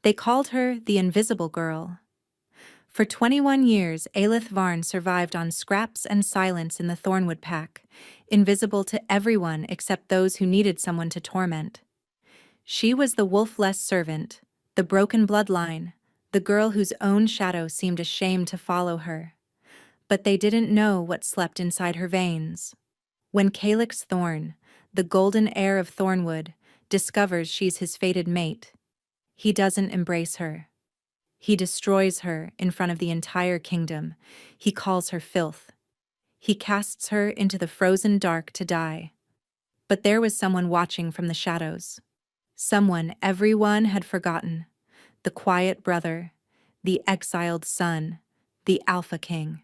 They called her the Invisible Girl. For 21 years, Aelith Varn survived on scraps and silence in the Thornwood Pack, invisible to everyone except those who needed someone to torment. She was the wolf-less servant, the broken bloodline, the girl whose own shadow seemed ashamed to follow her. But they didn't know what slept inside her veins. When Calyx Thorn, the golden heir of Thornwood, discovers she's his fated mate, he doesn't embrace her. He destroys her in front of the entire kingdom. He calls her filth. He casts her into the frozen dark to die. But there was someone watching from the shadows. Someone everyone had forgotten. The quiet brother, the exiled son, the Alpha King.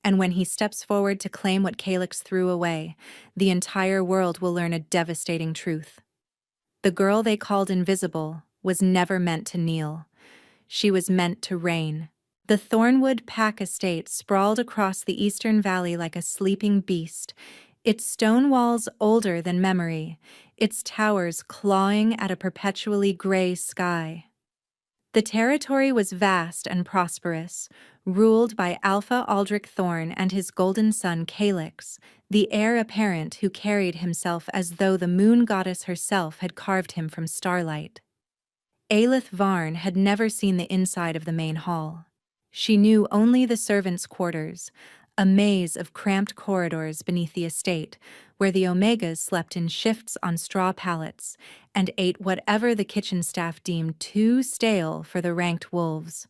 And when he steps forward to claim what Calyx threw away, the entire world will learn a devastating truth. The girl they called Invisible was never meant to kneel. She was meant to reign. The Thornwood Pack estate sprawled across the eastern valley like a sleeping beast, its stone walls older than memory, its towers clawing at a perpetually gray sky. The territory was vast and prosperous, ruled by Alpha Aldrich Thorn and his golden son Calyx, the heir apparent who carried himself as though the moon goddess herself had carved him from Starlight. Aelith Varn had never seen the inside of the main hall. She knew only the servants' quarters, a maze of cramped corridors beneath the estate, where the Omegas slept in shifts on straw pallets and ate whatever the kitchen staff deemed too stale for the ranked wolves.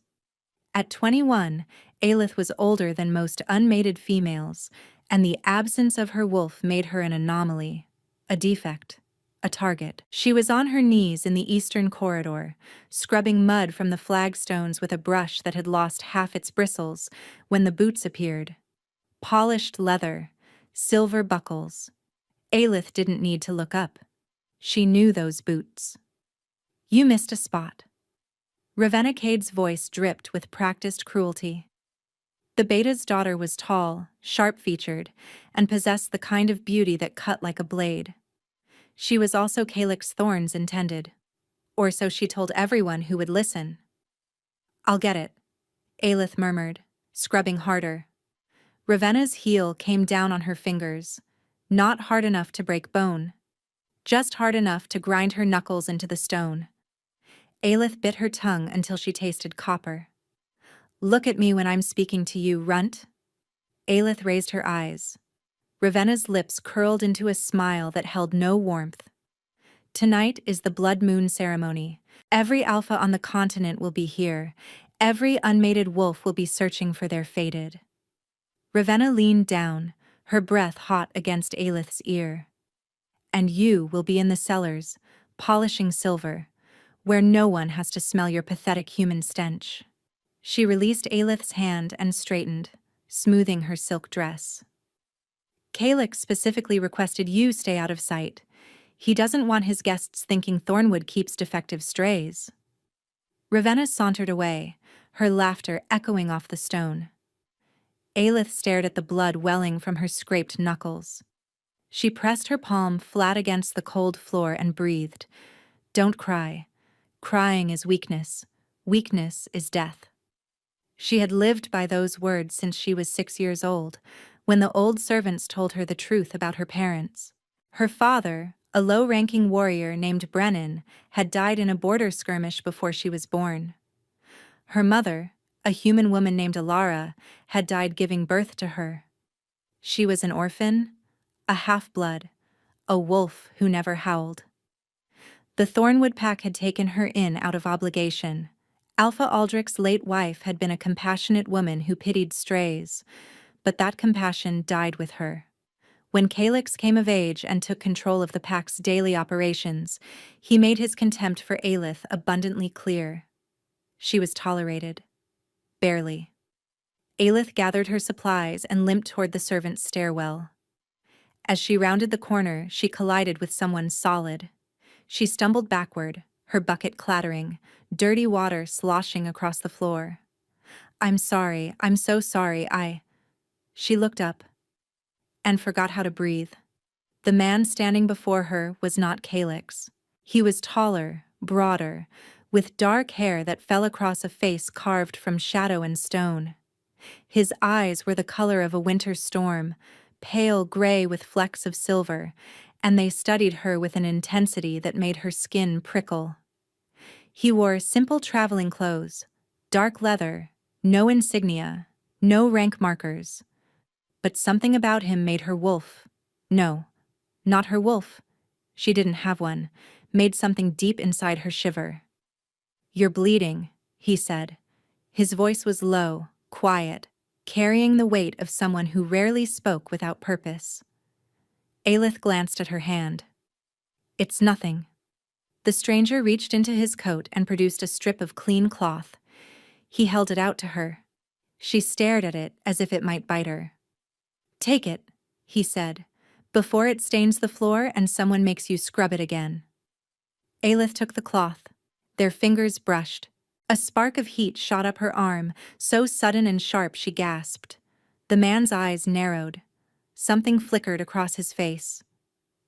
At 21, Aelith was older than most unmated females, and the absence of her wolf made her an anomaly, a defect. A target. She was on her knees in the eastern corridor, scrubbing mud from the flagstones with a brush that had lost half its bristles, when the boots appeared. Polished leather, silver buckles. Aelith didn't need to look up. She knew those boots. You missed a spot. Ravenna Cade's voice dripped with practiced cruelty. The Beta's daughter was tall, sharp-featured, and possessed the kind of beauty that cut like a blade. She was also Calyx Thorn's intended. Or so she told everyone who would listen. I'll get it, Aelith murmured, scrubbing harder. Ravenna's heel came down on her fingers, not hard enough to break bone, just hard enough to grind her knuckles into the stone. Aelith bit her tongue until she tasted copper. Look at me when I'm speaking to you, runt. Aelith raised her eyes. Ravenna's lips curled into a smile that held no warmth. Tonight is the Blood Moon ceremony. Every alpha on the continent will be here. Every unmated wolf will be searching for their fated. Ravenna leaned down, her breath hot against Aelith's ear. And you will be in the cellars, polishing silver, where no one has to smell your pathetic human stench. She released Aelith's hand and straightened, smoothing her silk dress. Calyx specifically requested you stay out of sight. He doesn't want his guests thinking Thornwood keeps defective strays. Ravenna sauntered away, her laughter echoing off the stone. Aelith stared at the blood welling from her scraped knuckles. She pressed her palm flat against the cold floor and breathed. Don't cry. Crying is weakness. Weakness is death. She had lived by those words since she was 6 years old, when the old servants told her the truth about her parents. Her father, a low-ranking warrior named Brennan, had died in a border skirmish before she was born. Her mother, a human woman named Alara, had died giving birth to her. She was an orphan, a half-blood, a wolf who never howled. The Thornwood Pack had taken her in out of obligation. Alpha Aldrich's late wife had been a compassionate woman who pitied strays, but that compassion died with her. When Calyx came of age and took control of the Pack's daily operations, he made his contempt for Aelith abundantly clear. She was tolerated. Barely. Aelith gathered her supplies and limped toward the servants' stairwell. As she rounded the corner, she collided with someone solid. She stumbled backward, her bucket clattering, dirty water sloshing across the floor. I'm sorry, I'm so sorry, She looked up and forgot how to breathe. The man standing before her was not Calyx. He was taller, broader, with dark hair that fell across a face carved from shadow and stone. His eyes were the color of a winter storm, pale gray with flecks of silver, and they studied her with an intensity that made her skin prickle. He wore simple traveling clothes, dark leather, no insignia, no rank markers. But something about him made her wolf. No, not her wolf. She didn't have one, made something deep inside her shiver. "You're bleeding," he said. His voice was low, quiet, carrying the weight of someone who rarely spoke without purpose. Aelith glanced at her hand. "It's nothing." The stranger reached into his coat and produced a strip of clean cloth. He held it out to her. She stared at it as if it might bite her. "Take it," he said, "before it stains the floor and someone makes you scrub it again." Aelith took the cloth. Their fingers brushed. A spark of heat shot up her arm, so sudden and sharp she gasped. The man's eyes narrowed. Something flickered across his face.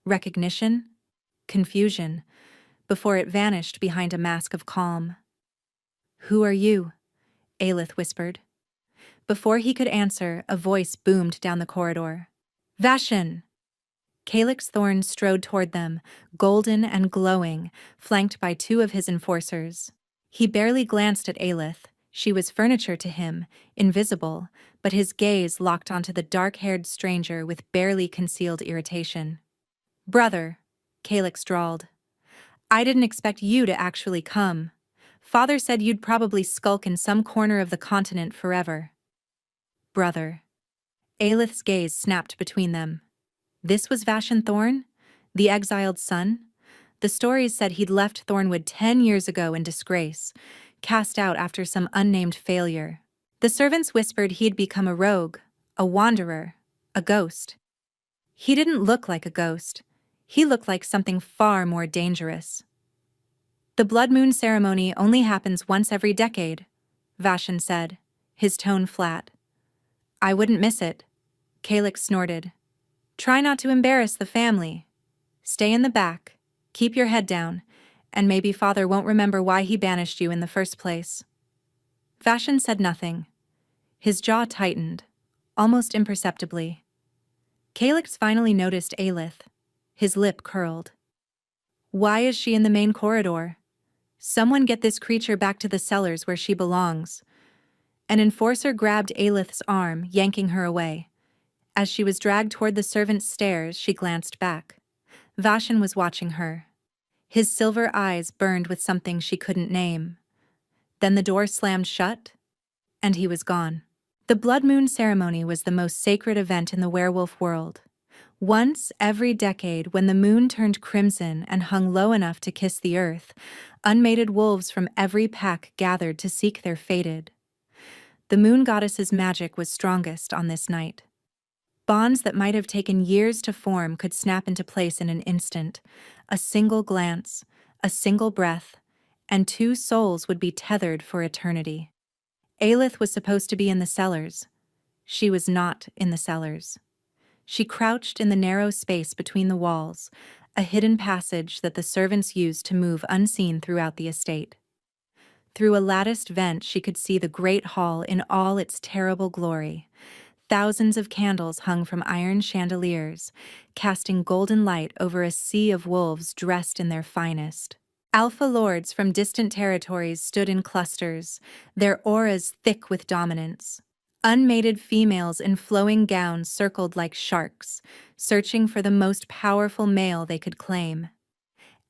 Recognition? Confusion, before it vanished behind a mask of calm. "Who are you?" Aelith whispered. Before he could answer, a voice boomed down the corridor. "Vashan!" Calyx Thorn strode toward them, golden and glowing, flanked by two of his enforcers. He barely glanced at Aelith. She was furniture to him, invisible, but his gaze locked onto the dark-haired stranger with barely concealed irritation. "Brother," Calyx drawled. "I didn't expect you to actually come. Father said you'd probably skulk in some corner of the continent forever." "Brother." Aelith's gaze snapped between them. This was Vashan Thorn? The exiled son? The stories said he'd left Thornwood 10 years ago in disgrace, cast out after some unnamed failure. The servants whispered he'd become a rogue, a wanderer, a ghost. He didn't look like a ghost. He looked like something far more dangerous. "The blood moon ceremony only happens once every decade," Vashan said, his tone flat. "I wouldn't miss it," Calyx snorted. "Try not to embarrass the family. Stay in the back, keep your head down, and maybe Father won't remember why he banished you in the first place." Vashan said nothing. His jaw tightened, almost imperceptibly. Calyx finally noticed Aelith. His lip curled. "Why is she in the main corridor? Someone get this creature back to the cellars where she belongs." An enforcer grabbed Aelith's arm, yanking her away. As she was dragged toward the servants' stairs, she glanced back. Vashan was watching her. His silver eyes burned with something she couldn't name. Then the door slammed shut, and he was gone. The blood moon ceremony was the most sacred event in the werewolf world. Once every decade, when the moon turned crimson and hung low enough to kiss the earth, unmated wolves from every pack gathered to seek their fated. The moon goddess's magic was strongest on this night. Bonds that might have taken years to form could snap into place in an instant. A single glance, a single breath, and two souls would be tethered for eternity. Aelith was supposed to be in the cellars. She was not in the cellars. She crouched in the narrow space between the walls, a hidden passage that the servants used to move unseen throughout the estate. Through a latticed vent she could see the great hall in all its terrible glory. Thousands of candles hung from iron chandeliers, casting golden light over a sea of wolves dressed in their finest. Alpha lords from distant territories stood in clusters, their auras thick with dominance. Unmated females in flowing gowns circled like sharks, searching for the most powerful male they could claim.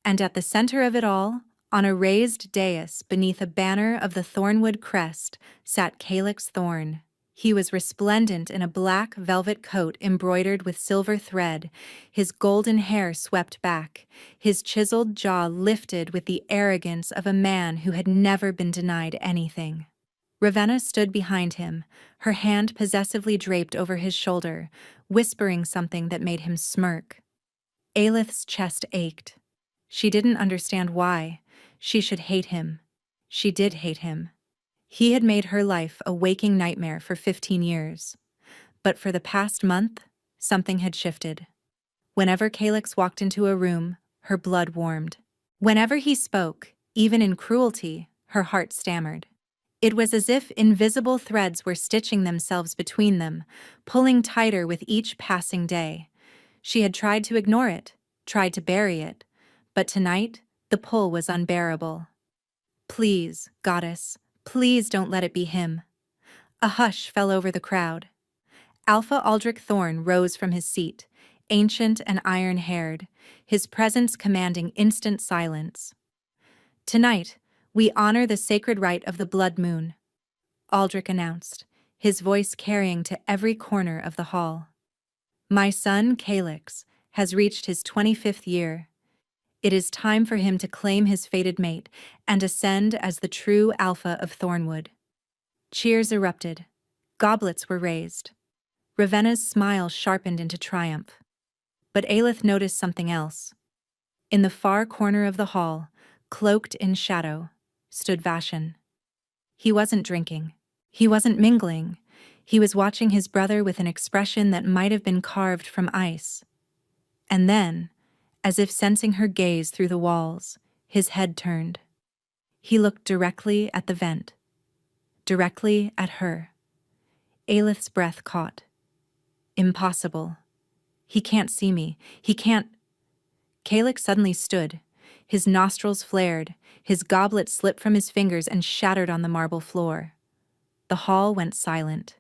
And at the center of it all, on a raised dais beneath a banner of the Thornwood crest, sat Calyx Thorn. He was resplendent in a black velvet coat embroidered with silver thread, his golden hair swept back, his chiseled jaw lifted with the arrogance of a man who had never been denied anything. Ravenna stood behind him, her hand possessively draped over his shoulder, whispering something that made him smirk. Aelith's chest ached. She didn't understand why. She should hate him. She did hate him. He had made her life a waking nightmare for 15 years. But for the past month, something had shifted. Whenever Calyx walked into a room, her blood warmed. Whenever he spoke, Even in cruelty, her heart stammered. It was as if invisible threads were stitching themselves between them, pulling tighter with each passing day. She had tried to ignore it, tried to bury it, but tonight, the pull was unbearable. Please, goddess, please don't let it be him. A hush fell over the crowd. Alpha Aldrich Thorn rose from his seat, ancient and iron-haired, his presence commanding instant silence. Tonight, we honor the sacred rite of the blood moon, Aldrich announced, his voice carrying to every corner of the hall. My son, Calyx, has reached his 25th year. It is time for him to claim his fated mate and ascend as the true Alpha of Thornwood. Cheers erupted. Goblets were raised. Ravenna's smile sharpened into triumph. But Aelith noticed something else. In the far corner of the hall, cloaked in shadow, stood Vashan. He wasn't drinking. He wasn't mingling. He was watching his brother with an expression that might have been carved from ice. And then, as if sensing her gaze through the walls, his head turned. He looked directly at the vent. Directly at her. Aelith's breath caught. Impossible. He can't see me. He can't. Calyx suddenly stood. His nostrils flared. His goblet slipped from his fingers and shattered on the marble floor. The hall went silent.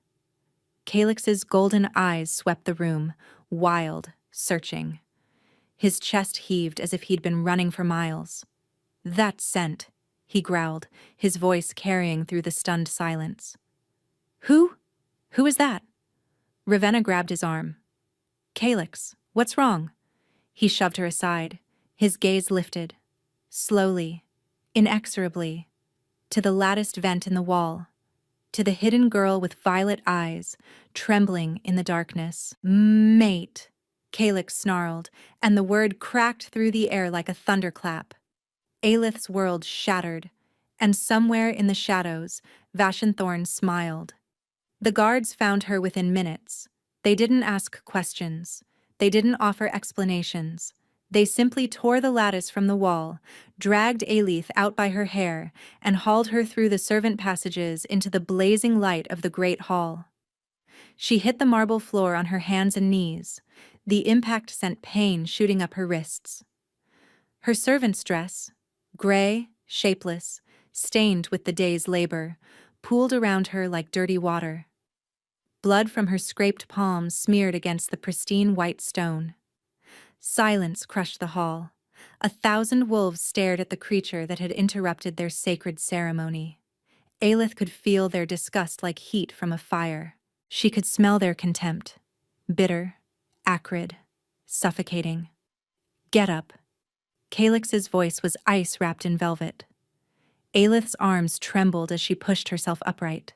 Calyx's golden eyes swept the room, wild, searching. His chest heaved as if he'd been running for miles. That scent, he growled, his voice carrying through the stunned silence. Who? Who is that? Ravenna grabbed his arm. Calyx, what's wrong? He shoved her aside, his gaze lifted, slowly, inexorably, to the latticed vent in the wall, to the hidden girl with violet eyes, trembling in the darkness. Mate, Calyx snarled, and the word cracked through the air like a thunderclap. Aelith's world shattered, and somewhere in the shadows, Vashan smiled. The guards found her within minutes. They didn't ask questions. They didn't offer explanations. They simply tore the lattice from the wall, dragged Aelith out by her hair, and hauled her through the servant passages into the blazing light of the great hall. She hit the marble floor on her hands and knees. The impact sent pain shooting up her wrists. Her servant's dress, gray, shapeless, stained with the day's labor, pooled around her like dirty water. Blood from her scraped palms smeared against the pristine white stone. Silence crushed the hall. 1,000 wolves stared at the creature that had interrupted their sacred ceremony. Aelith could feel their disgust like heat from a fire. She could smell their contempt. Bitter, acrid, suffocating. Get up. Calyx's voice was ice wrapped in velvet. Aelith's arms trembled as she pushed herself upright.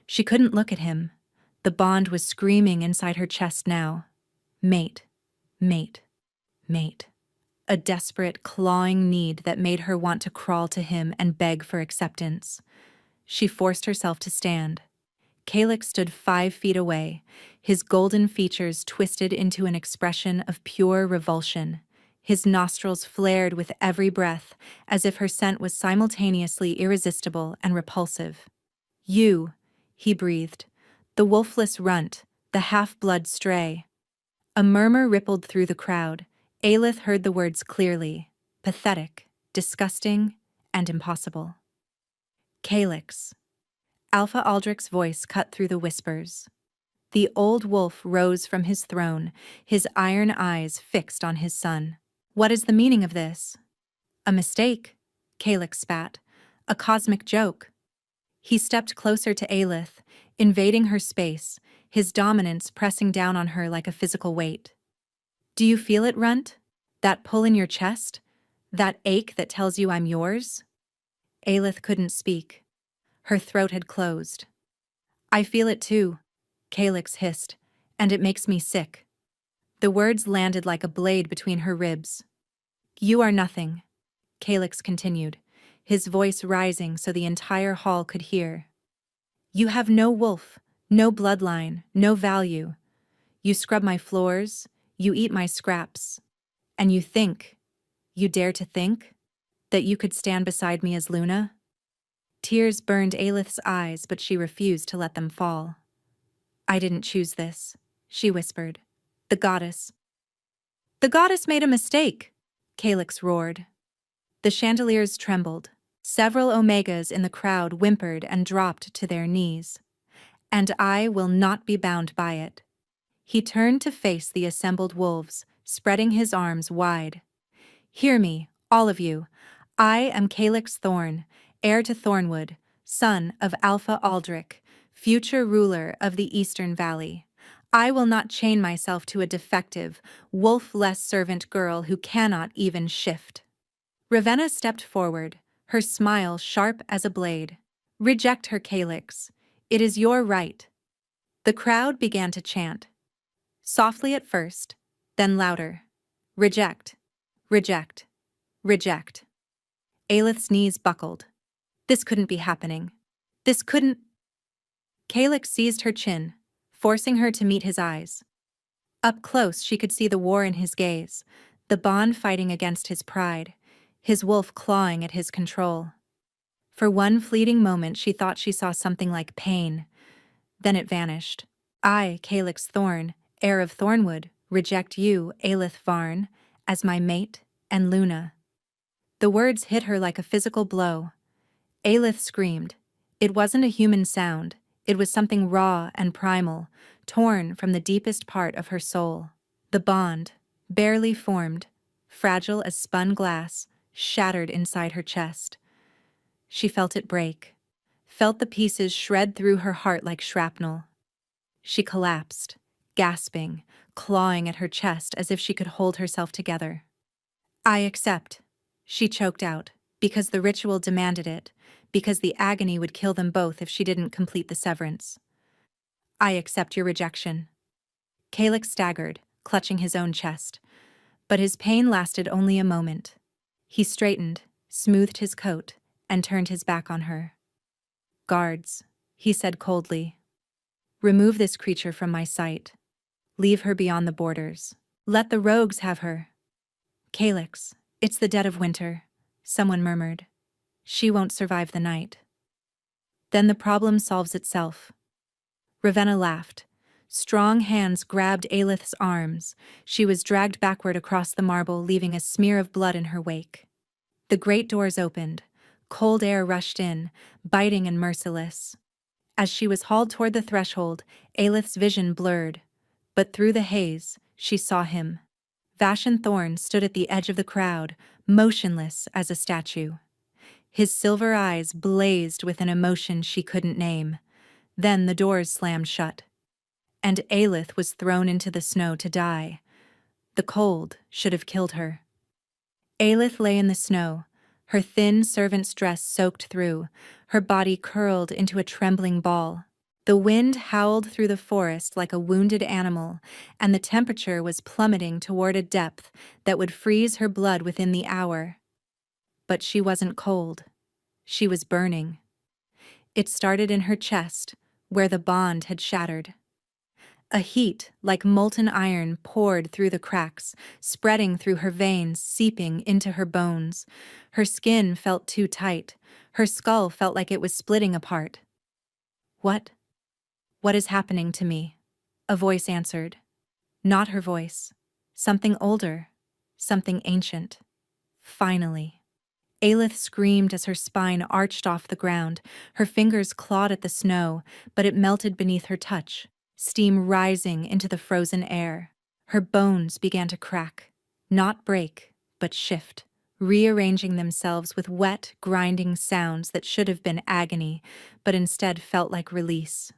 She couldn't look at him. The bond was screaming inside her chest now. Mate, mate, mate. A desperate, clawing need that made her want to crawl to him and beg for acceptance. She forced herself to stand. Calyx stood 5 feet away, his golden features twisted into an expression of pure revulsion. His nostrils flared with every breath, as if her scent was simultaneously irresistible and repulsive. You, he breathed, the wolfless runt, the half-blood stray. A murmur rippled through the crowd. Aelith heard the words clearly, pathetic, disgusting, and impossible. Calyx. Alpha Aldrich's voice cut through the whispers. The old wolf rose from his throne, his iron eyes fixed on his son. What is the meaning of this? A mistake, Calyx spat. A cosmic joke. He stepped closer to Aelith, invading her space, his dominance pressing down on her like a physical weight. Do you feel it, Runt? That pull in your chest? That ache that tells you I'm yours? Aelith couldn't speak. Her throat had closed. I feel it too, Calyx hissed, and it makes me sick. The words landed like a blade between her ribs. You are nothing, Calyx continued, his voice rising so the entire hall could hear. You have no wolf, no bloodline, no value. You scrub my floors, you eat my scraps. And you dare to think? That you could stand beside me as Luna? Tears burned Aelith's eyes, but she refused to let them fall. I didn't choose this, she whispered. The goddess. The goddess made a mistake, Calyx roared. The chandeliers trembled. Several Omegas in the crowd whimpered and dropped to their knees. And I will not be bound by it. He turned to face the assembled wolves, spreading his arms wide. Hear me, all of you. I am Calyx Thorn, heir to Thornwood, son of Alpha Aldrich, future ruler of the Eastern Valley. I will not chain myself to a defective, wolf-less servant girl who cannot even shift. Ravenna stepped forward, her smile sharp as a blade. Reject her, Calyx. It is your right. The crowd began to chant. Softly at first, then louder. Reject. Reject. Reject. Aelith's knees buckled. This couldn't be happening. This couldn't. Calyx seized her chin, forcing her to meet his eyes. Up close she could see the war in his gaze, the bond fighting against his pride, his wolf clawing at his control. For one fleeting moment she thought she saw something like pain. Then it vanished. I, Calyx Thorn, heir of Thornwood, reject you, Aelith Varn, as my mate and Luna. The words hit her like a physical blow. Aelith screamed. It wasn't a human sound. It was something raw and primal, torn from the deepest part of her soul. The bond, barely formed, fragile as spun glass, shattered inside her chest. She felt it break, felt the pieces shred through her heart like shrapnel. She collapsed, gasping, clawing at her chest as if she could hold herself together. I accept, she choked out, because the ritual demanded it, because the agony would kill them both if she didn't complete the severance. I accept your rejection. Calyx staggered, clutching his own chest. But his pain lasted only a moment. He straightened, smoothed his coat, and turned his back on her. Guards, he said coldly. Remove this creature from my sight. Leave her beyond the borders. Let the rogues have her. Calyx, it's the dead of winter, someone murmured. She won't survive the night. Then the problem solves itself. Ravenna laughed. Strong hands grabbed Aelith's arms. She was dragged backward across the marble, leaving a smear of blood in her wake. The great doors opened. Cold air rushed in, biting and merciless. As she was hauled toward the threshold, Aelith's vision blurred. But through the haze, she saw him. Vashan Thorn stood at the edge of the crowd, motionless as a statue. His silver eyes blazed with an emotion she couldn't name. Then the doors slammed shut. And Aelith was thrown into the snow to die. The cold should have killed her. Aelith lay in the snow, her thin servant's dress soaked through, her body curled into a trembling ball. The wind howled through the forest like a wounded animal, and the temperature was plummeting toward a depth that would freeze her blood within the hour. But she wasn't cold. She was burning. It started in her chest, where the bond had shattered. A heat, like molten iron, poured through the cracks, spreading through her veins, seeping into her bones. Her skin felt too tight. Her skull felt like it was splitting apart. What? What is happening to me? A voice answered. Not her voice. Something older. Something ancient. Finally. Aelith screamed as her spine arched off the ground. Her fingers clawed at the snow, but it melted beneath her touch, steam rising into the frozen air. Her bones began to crack, not break, but shift, rearranging themselves with wet, grinding sounds that should have been agony, but instead felt like release.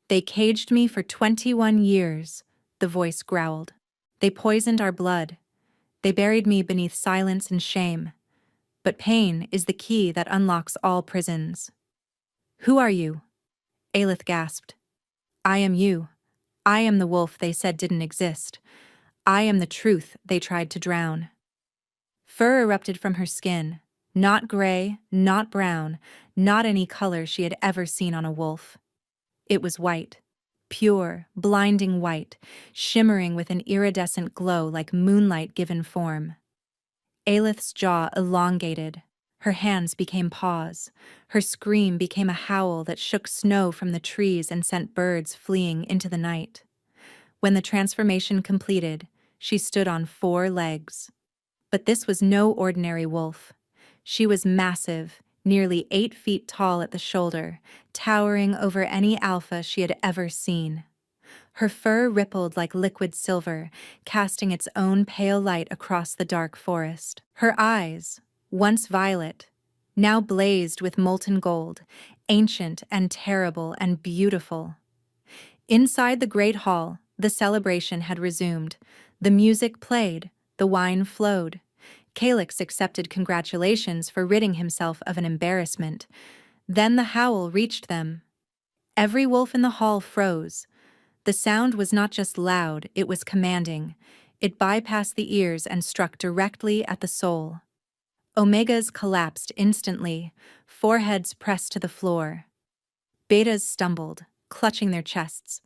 They caged me for 21 years, the voice growled. They poisoned our blood. They buried me beneath silence and shame. But pain is the key that unlocks all prisons. Who are you? Aelith gasped. I am you. I am the wolf they said didn't exist. I am the truth they tried to drown. Fur erupted from her skin, not gray, not brown, not any color she had ever seen on a wolf. It was white, pure, blinding white, shimmering with an iridescent glow like moonlight given form. Aelith's jaw elongated. Her hands became paws. Her scream became a howl that shook snow from the trees and sent birds fleeing into the night. When the transformation completed, she stood on 4 legs. But this was no ordinary wolf. She was massive, nearly 8 feet tall at the shoulder, towering over any alpha she had ever seen. Her fur rippled like liquid silver, casting its own pale light across the dark forest. Her eyes, once violet, now blazed with molten gold, ancient and terrible and beautiful. Inside the great hall, the celebration had resumed. The music played, the wine flowed. Calyx accepted congratulations for ridding himself of an embarrassment. Then the howl reached them. Every wolf in the hall froze. The sound was not just loud, it was commanding. It bypassed the ears and struck directly at the soul. Omegas collapsed instantly, foreheads pressed to the floor. Betas stumbled, clutching their chests.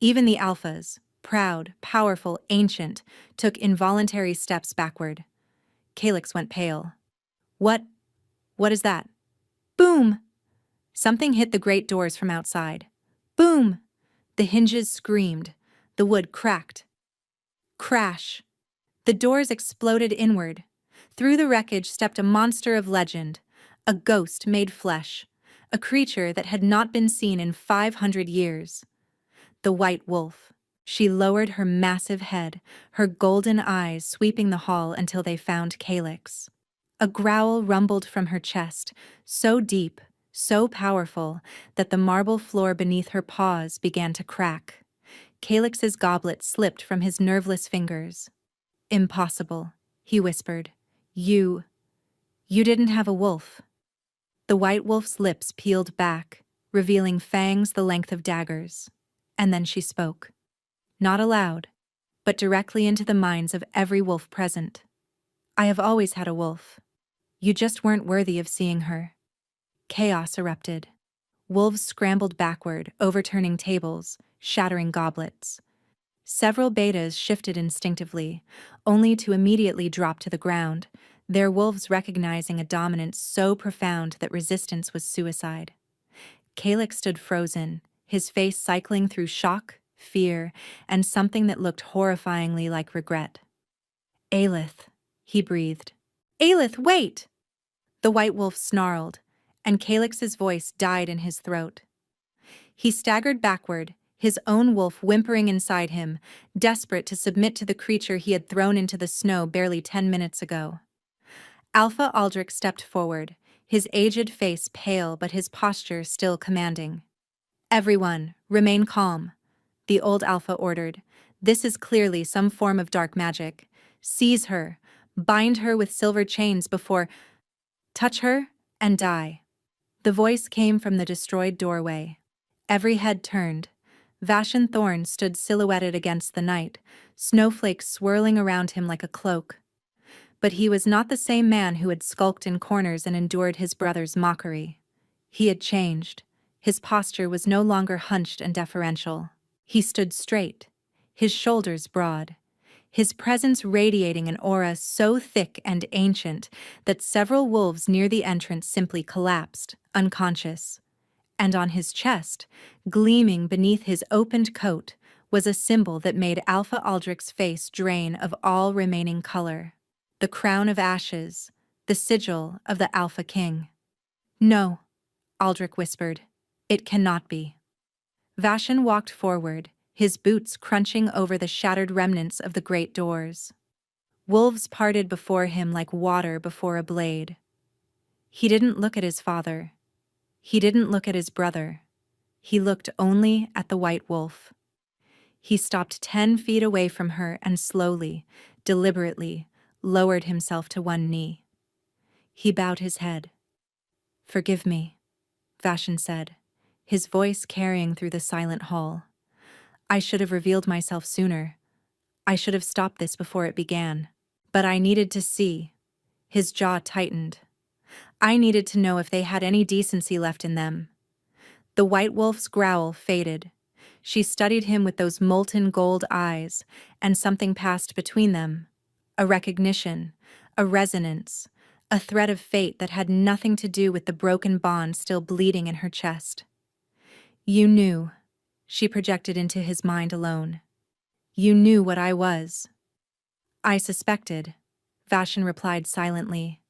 Even the alphas, proud, powerful, ancient, took involuntary steps backward. Calyx went pale. What is that? Boom! Something hit the great doors from outside. Boom! The hinges screamed. The wood cracked. Crash! The doors exploded inward. Through the wreckage stepped a monster of legend, a ghost made flesh, a creature that had not been seen in 500 years. The white wolf. She lowered her massive head, her golden eyes sweeping the hall until they found Calyx. A growl rumbled from her chest, so deep, so powerful, that the marble floor beneath her paws began to crack. Calyx's goblet slipped from his nerveless fingers. Impossible, he whispered. You didn't have a wolf. The white wolf's lips peeled back, revealing fangs the length of daggers. And then she spoke. Not aloud, but directly into the minds of every wolf present. I have always had a wolf. You just weren't worthy of seeing her. Chaos erupted. Wolves scrambled backward, overturning tables, shattering goblets. Several betas shifted instinctively, only to immediately drop to the ground, their wolves recognizing a dominance so profound that resistance was suicide. Calyx stood frozen, his face cycling through shock, fear, and something that looked horrifyingly like regret. Aelith, he breathed. Aelith, wait! The white wolf snarled, and Calyx's voice died in his throat. He staggered backward, his own wolf whimpering inside him, desperate to submit to the creature he had thrown into the snow barely 10 minutes ago. Alpha Aldrich stepped forward, his aged face pale but his posture still commanding. Everyone, remain calm, the old Alpha ordered. This is clearly some form of dark magic. Seize her, bind her with silver chains before... Touch her, and die. The voice came from the destroyed doorway. Every head turned. Vashan Thorn stood silhouetted against the night, snowflakes swirling around him like a cloak. But he was not the same man who had skulked in corners and endured his brother's mockery. He had changed. His posture was no longer hunched and deferential. He stood straight, his shoulders broad, his presence radiating an aura so thick and ancient that several wolves near the entrance simply collapsed, unconscious. And on his chest, gleaming beneath his opened coat, was a symbol that made Alpha Aldrich's face drain of all remaining color. The crown of ashes, the sigil of the Alpha King. No, Aldrich whispered. It cannot be. Vashan walked forward, his boots crunching over the shattered remnants of the great doors. Wolves parted before him like water before a blade. He didn't look at his father. He didn't look at his brother. He looked only at the white wolf. He stopped 10 feet away from her and slowly, deliberately, lowered himself to one knee. He bowed his head. Forgive me, Vashan said, his voice carrying through the silent hall. I should have revealed myself sooner. I should have stopped this before it began. But I needed to see. His jaw tightened. I needed to know if they had any decency left in them. The white wolf's growl faded. She studied him with those molten gold eyes, and something passed between them. A recognition, a resonance, a thread of fate that had nothing to do with the broken bond still bleeding in her chest. You knew, she projected into his mind alone. You knew what I was. I suspected, Vashon replied silently.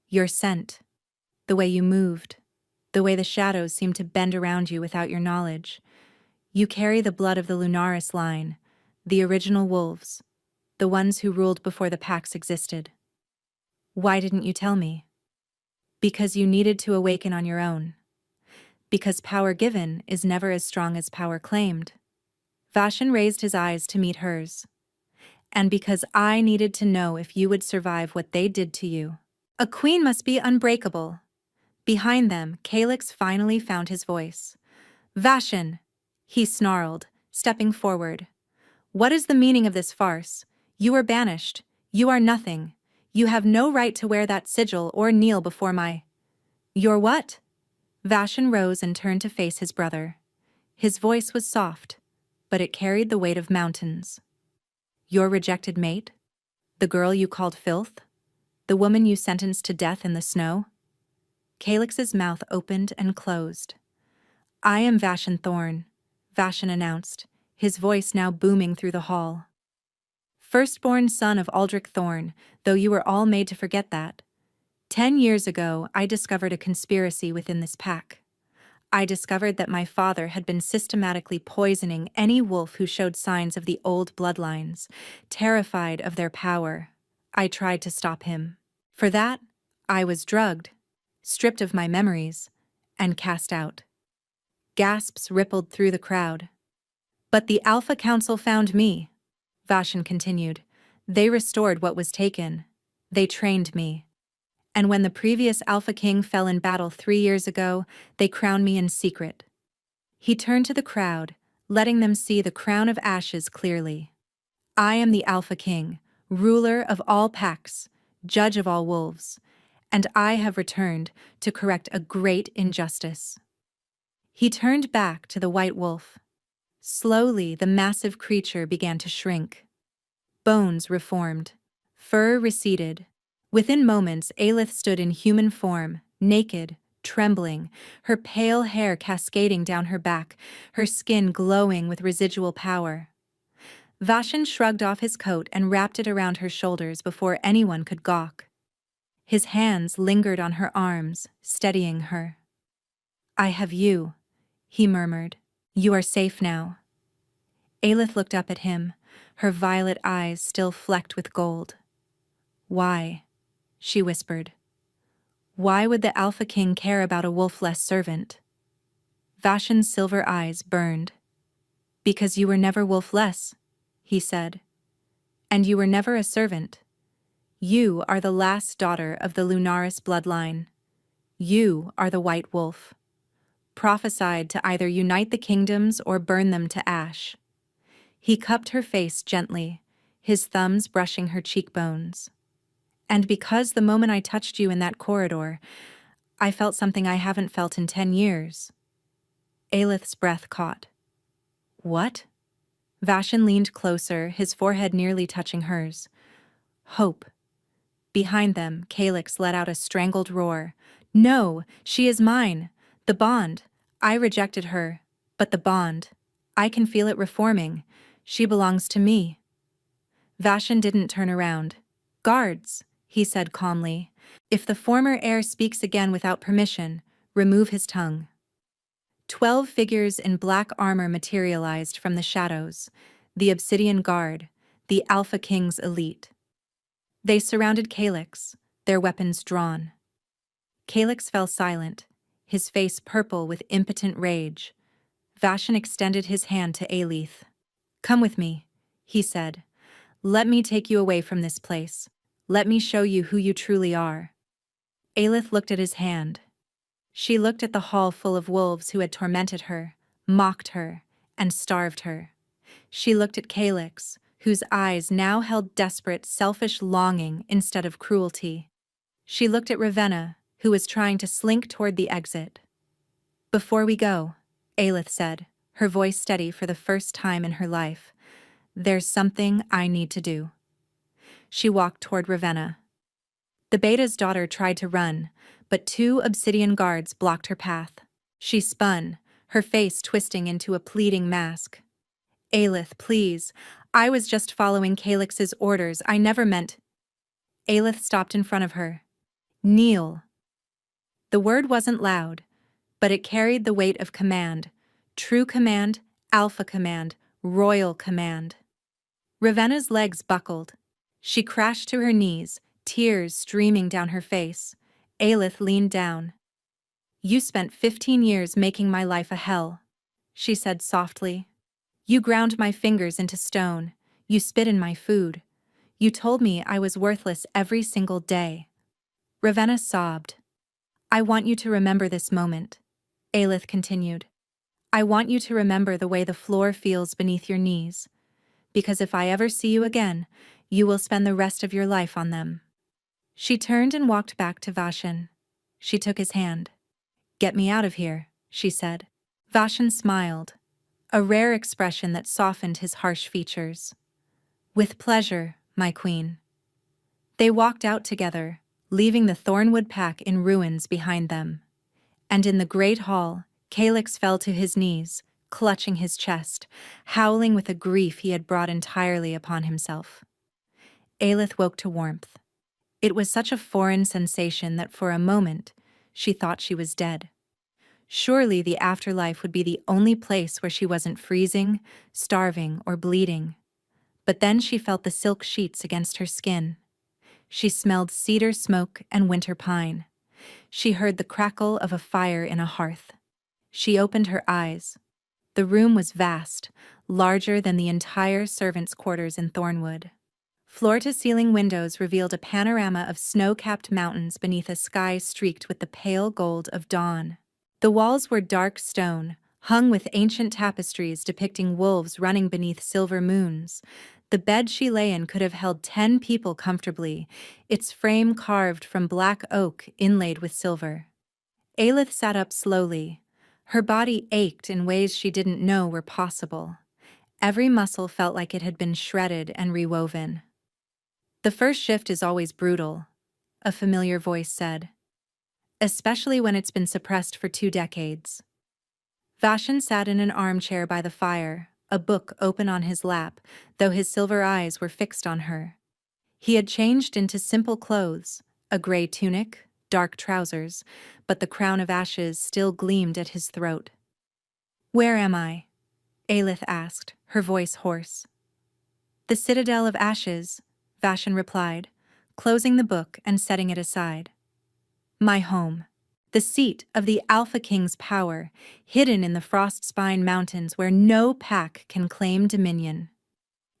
Your scent, the way you moved, the way the shadows seemed to bend around you without your knowledge. You carry the blood of the Lunaris line, the original wolves, the ones who ruled before the packs existed. Why didn't you tell me? Because you needed to awaken on your own. Because power given is never as strong as power claimed. Vashon raised his eyes to meet hers. And because I needed to know if you would survive what they did to you. A queen must be unbreakable. Behind them, Calyx finally found his voice. Vashon, he snarled, stepping forward. What is the meaning of this farce? You are banished. You are nothing. You have no right to wear that sigil or kneel before my... Your what? Vashon rose and turned to face his brother. His voice was soft, but it carried the weight of mountains. Your rejected mate? The girl you called filth? The woman you sentenced to death in the snow? Calyx's mouth opened and closed. I am Vashon Thorn, Vashon announced, his voice now booming through the hall. Firstborn son of Aldrich Thorn, though you were all made to forget that. 10 years ago, I discovered a conspiracy within this pack. I discovered that my father had been systematically poisoning any wolf who showed signs of the old bloodlines, terrified of their power. I tried to stop him. For that, I was drugged, stripped of my memories, and cast out. Gasps rippled through the crowd. But the Alpha Council found me, Vashon continued. They restored what was taken. They trained me. And when the previous Alpha King fell in battle 3 years ago, they crowned me in secret. He turned to the crowd, letting them see the crown of ashes clearly. I am the Alpha King, ruler of all packs, judge of all wolves, and I have returned to correct a great injustice. He turned back to the white wolf. Slowly, the massive creature began to shrink. Bones reformed. Fur receded. Within moments, Aelith stood in human form, naked, trembling, her pale hair cascading down her back, her skin glowing with residual power. Vashon shrugged off his coat and wrapped it around her shoulders before anyone could gawk. His hands lingered on her arms, steadying her. I have you, he murmured. You are safe now. Aelith looked up at him, her violet eyes still flecked with gold. Why? She whispered. Why would the Alpha King care about a wolf-less servant? Vashon's silver eyes burned. Because you were never wolf-less, he said. And you were never a servant. You are the last daughter of the Lunaris bloodline. You are the White Wolf, prophesied to either unite the kingdoms or burn them to ash. He cupped her face gently, his thumbs brushing her cheekbones. And because the moment I touched you in that corridor, I felt something I haven't felt in 10 years. Aelith's breath caught. What? Vashon leaned closer, his forehead nearly touching hers. Hope. Behind them, Calyx let out a strangled roar. No, she is mine. The bond. I rejected her. But the bond. I can feel it reforming. She belongs to me. Vashon didn't turn around. Guards, he said calmly. If the former heir speaks again without permission, remove his tongue. 12 figures in black armor materialized from the shadows, the Obsidian Guard, the Alpha King's elite. They surrounded Calyx, their weapons drawn. Calyx fell silent, his face purple with impotent rage. Vashon extended his hand to Aelith. Come with me, he said. Let me take you away from this place. Let me show you who you truly are. Aelith looked at his hand. She looked at the hall full of wolves who had tormented her, mocked her, and starved her. She looked at Calyx, whose eyes now held desperate, selfish longing instead of cruelty. She looked at Ravenna, who was trying to slink toward the exit. Before we go, Aelith said, her voice steady for the first time in her life, there's something I need to do. She walked toward Ravenna. The beta's daughter tried to run, but two obsidian guards blocked her path. She spun, her face twisting into a pleading mask. Aelith, please. I was just following Calix's orders. I never meant. Aelith stopped in front of her. Kneel. The word wasn't loud, but it carried the weight of command. True command, alpha command, royal command. Ravenna's legs buckled. She crashed to her knees, tears streaming down her face. Aelith leaned down. You spent 15 years making my life a hell, she said softly. You ground my fingers into stone. You spit in my food. You told me I was worthless every single day. Ravenna sobbed. I want you to remember this moment, Aelith continued. I want you to remember the way the floor feels beneath your knees, because if I ever see you again, you will spend the rest of your life on them. She turned and walked back to Vashan. She took his hand. Get me out of here, she said. Vashan smiled, a rare expression that softened his harsh features. With pleasure, my queen. They walked out together, leaving the Thornwood Pack in ruins behind them. And in the great hall, Calix fell to his knees, clutching his chest, howling with a grief he had brought entirely upon himself. Aelith woke to warmth. It was such a foreign sensation that for a moment, she thought she was dead. Surely the afterlife would be the only place where she wasn't freezing, starving, or bleeding. But then she felt the silk sheets against her skin. She smelled cedar smoke and winter pine. She heard the crackle of a fire in a hearth. She opened her eyes. The room was vast, larger than the entire servants' quarters in Thornwood. Floor-to-ceiling windows revealed a panorama of snow-capped mountains beneath a sky streaked with the pale gold of dawn. The walls were dark stone, hung with ancient tapestries depicting wolves running beneath silver moons. The bed she lay in could have held 10 people comfortably, its frame carved from black oak inlaid with silver. Aelith sat up slowly. Her body ached in ways she didn't know were possible. Every muscle felt like it had been shredded and rewoven. The first shift is always brutal, a familiar voice said. Especially when it's been suppressed for 2 decades. Vashan sat in an armchair by the fire, a book open on his lap, though his silver eyes were fixed on her. He had changed into simple clothes, a gray tunic, dark trousers, but the crown of ashes still gleamed at his throat. Where am I? Aelith asked, her voice hoarse. The Citadel of Ashes, Vashan replied, closing the book and setting it aside. My home. The seat of the Alpha King's power, hidden in the Frostspine Mountains where no pack can claim dominion.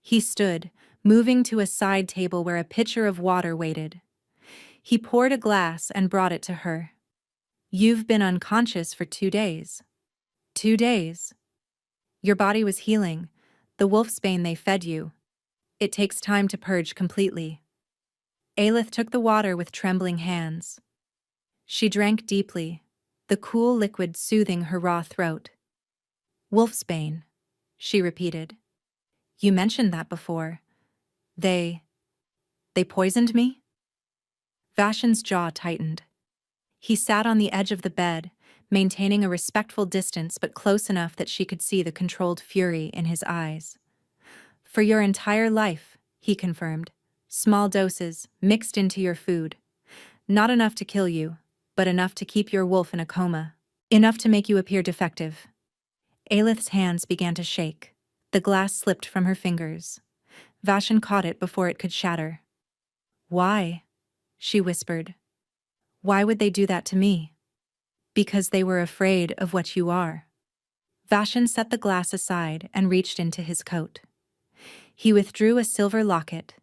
He stood, moving to a side table where a pitcher of water waited. He poured a glass and brought it to her. You've been unconscious for 2 days. 2 days. Your body was healing, the wolfsbane they fed you. It takes time to purge completely. Aelith took the water with trembling hands. She drank deeply, the cool liquid soothing her raw throat. Wolfsbane, she repeated. You mentioned that before. They poisoned me? Vashan's jaw tightened. He sat on the edge of the bed, maintaining a respectful distance but close enough that she could see the controlled fury in his eyes. For your entire life, he confirmed. Small doses, mixed into your food. Not enough to kill you, but enough to keep your wolf in a coma. Enough to make you appear defective. Aelith's hands began to shake. The glass slipped from her fingers. Vashan caught it before it could shatter. Why? She whispered. Why would they do that to me? Because they were afraid of what you are. Vashan set the glass aside and reached into his coat. He withdrew a silver locket,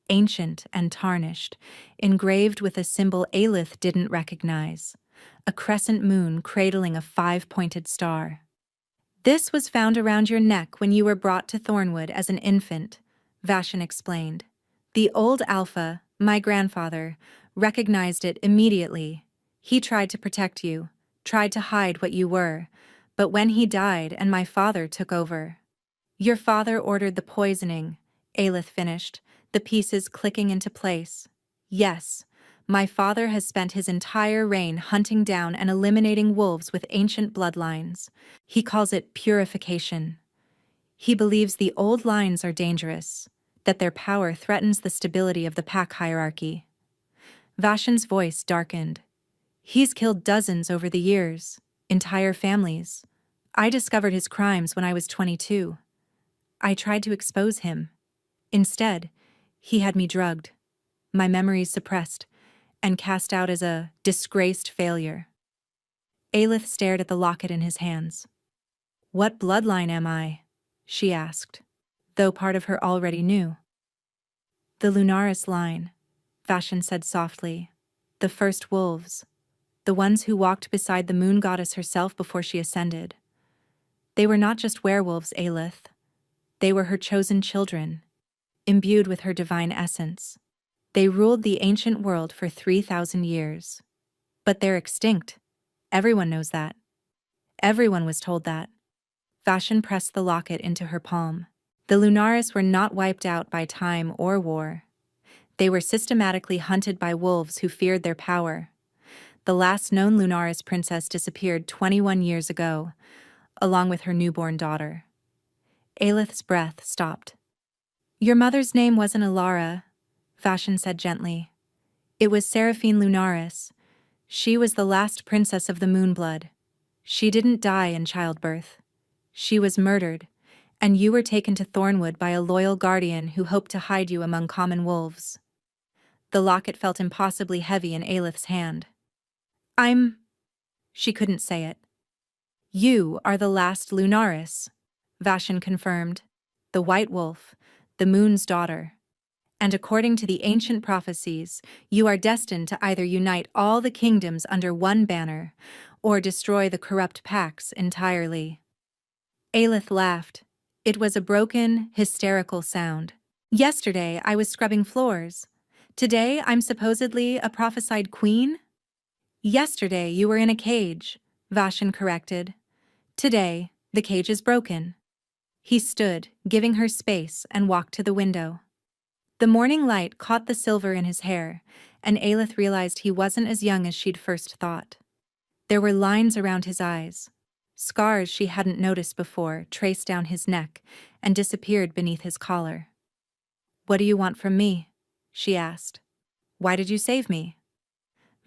ancient and tarnished, engraved with a symbol Aelith didn't recognize, a crescent moon cradling a 5-pointed star. This was found around your neck when you were brought to Thornwood as an infant, Vashan explained. The old Alpha, my grandfather, recognized it immediately. He tried to protect you, tried to hide what you were, but when he died and my father took over. Your father ordered the poisoning, Aelith finished, the pieces clicking into place. Yes, My father has spent his entire reign hunting down and eliminating wolves with ancient bloodlines. He calls it purification. He believes the old lines are dangerous, that their power threatens the stability of the pack hierarchy. Vashan's voice darkened. He's killed dozens over the years, entire families. I discovered his crimes when I was 22. I tried to expose him. Instead, he had me drugged, my memories suppressed, and cast out as a disgraced failure. Aelith stared at the locket in his hands. "What bloodline am I?" she asked, though part of her already knew. "The Lunaris line," Vashan said softly. "The first wolves. The ones who walked beside the moon goddess herself before she ascended. They were not just werewolves, Aelith. They were her chosen children, imbued with her divine essence. They ruled the ancient world for 3,000 years. But they're extinct. Everyone knows that. Everyone was told that." Vashan pressed the locket into her palm. The Lunaris were not wiped out by time or war. They were systematically hunted by wolves who feared their power. The last known Lunaris princess disappeared 21 years ago, along with her newborn daughter. Aelith's breath stopped. "Your mother's name wasn't Alara," Vashan said gently. "It was Seraphine Lunaris. She was the last princess of the Moonblood. She didn't die in childbirth. She was murdered, and you were taken to Thornwood by a loyal guardian who hoped to hide you among common wolves." The locket felt impossibly heavy in Aelith's hand. She couldn't say it. "You are the last Lunaris," Vashan confirmed. "The White Wolf, the Moon's daughter. And according to the ancient prophecies, you are destined to either unite all the kingdoms under one banner, or destroy the corrupt packs entirely." Aelith laughed. It was a broken, hysterical sound. "Yesterday I was scrubbing floors. Today I'm supposedly a prophesied queen?" "Yesterday you were in a cage," Vashan corrected. "Today, the cage is broken." He stood, giving her space, and walked to the window. The morning light caught the silver in his hair, and Aelith realized he wasn't as young as she'd first thought. There were lines around his eyes. Scars she hadn't noticed before traced down his neck and disappeared beneath his collar. "What do you want from me?" she asked. "Why did you save me?"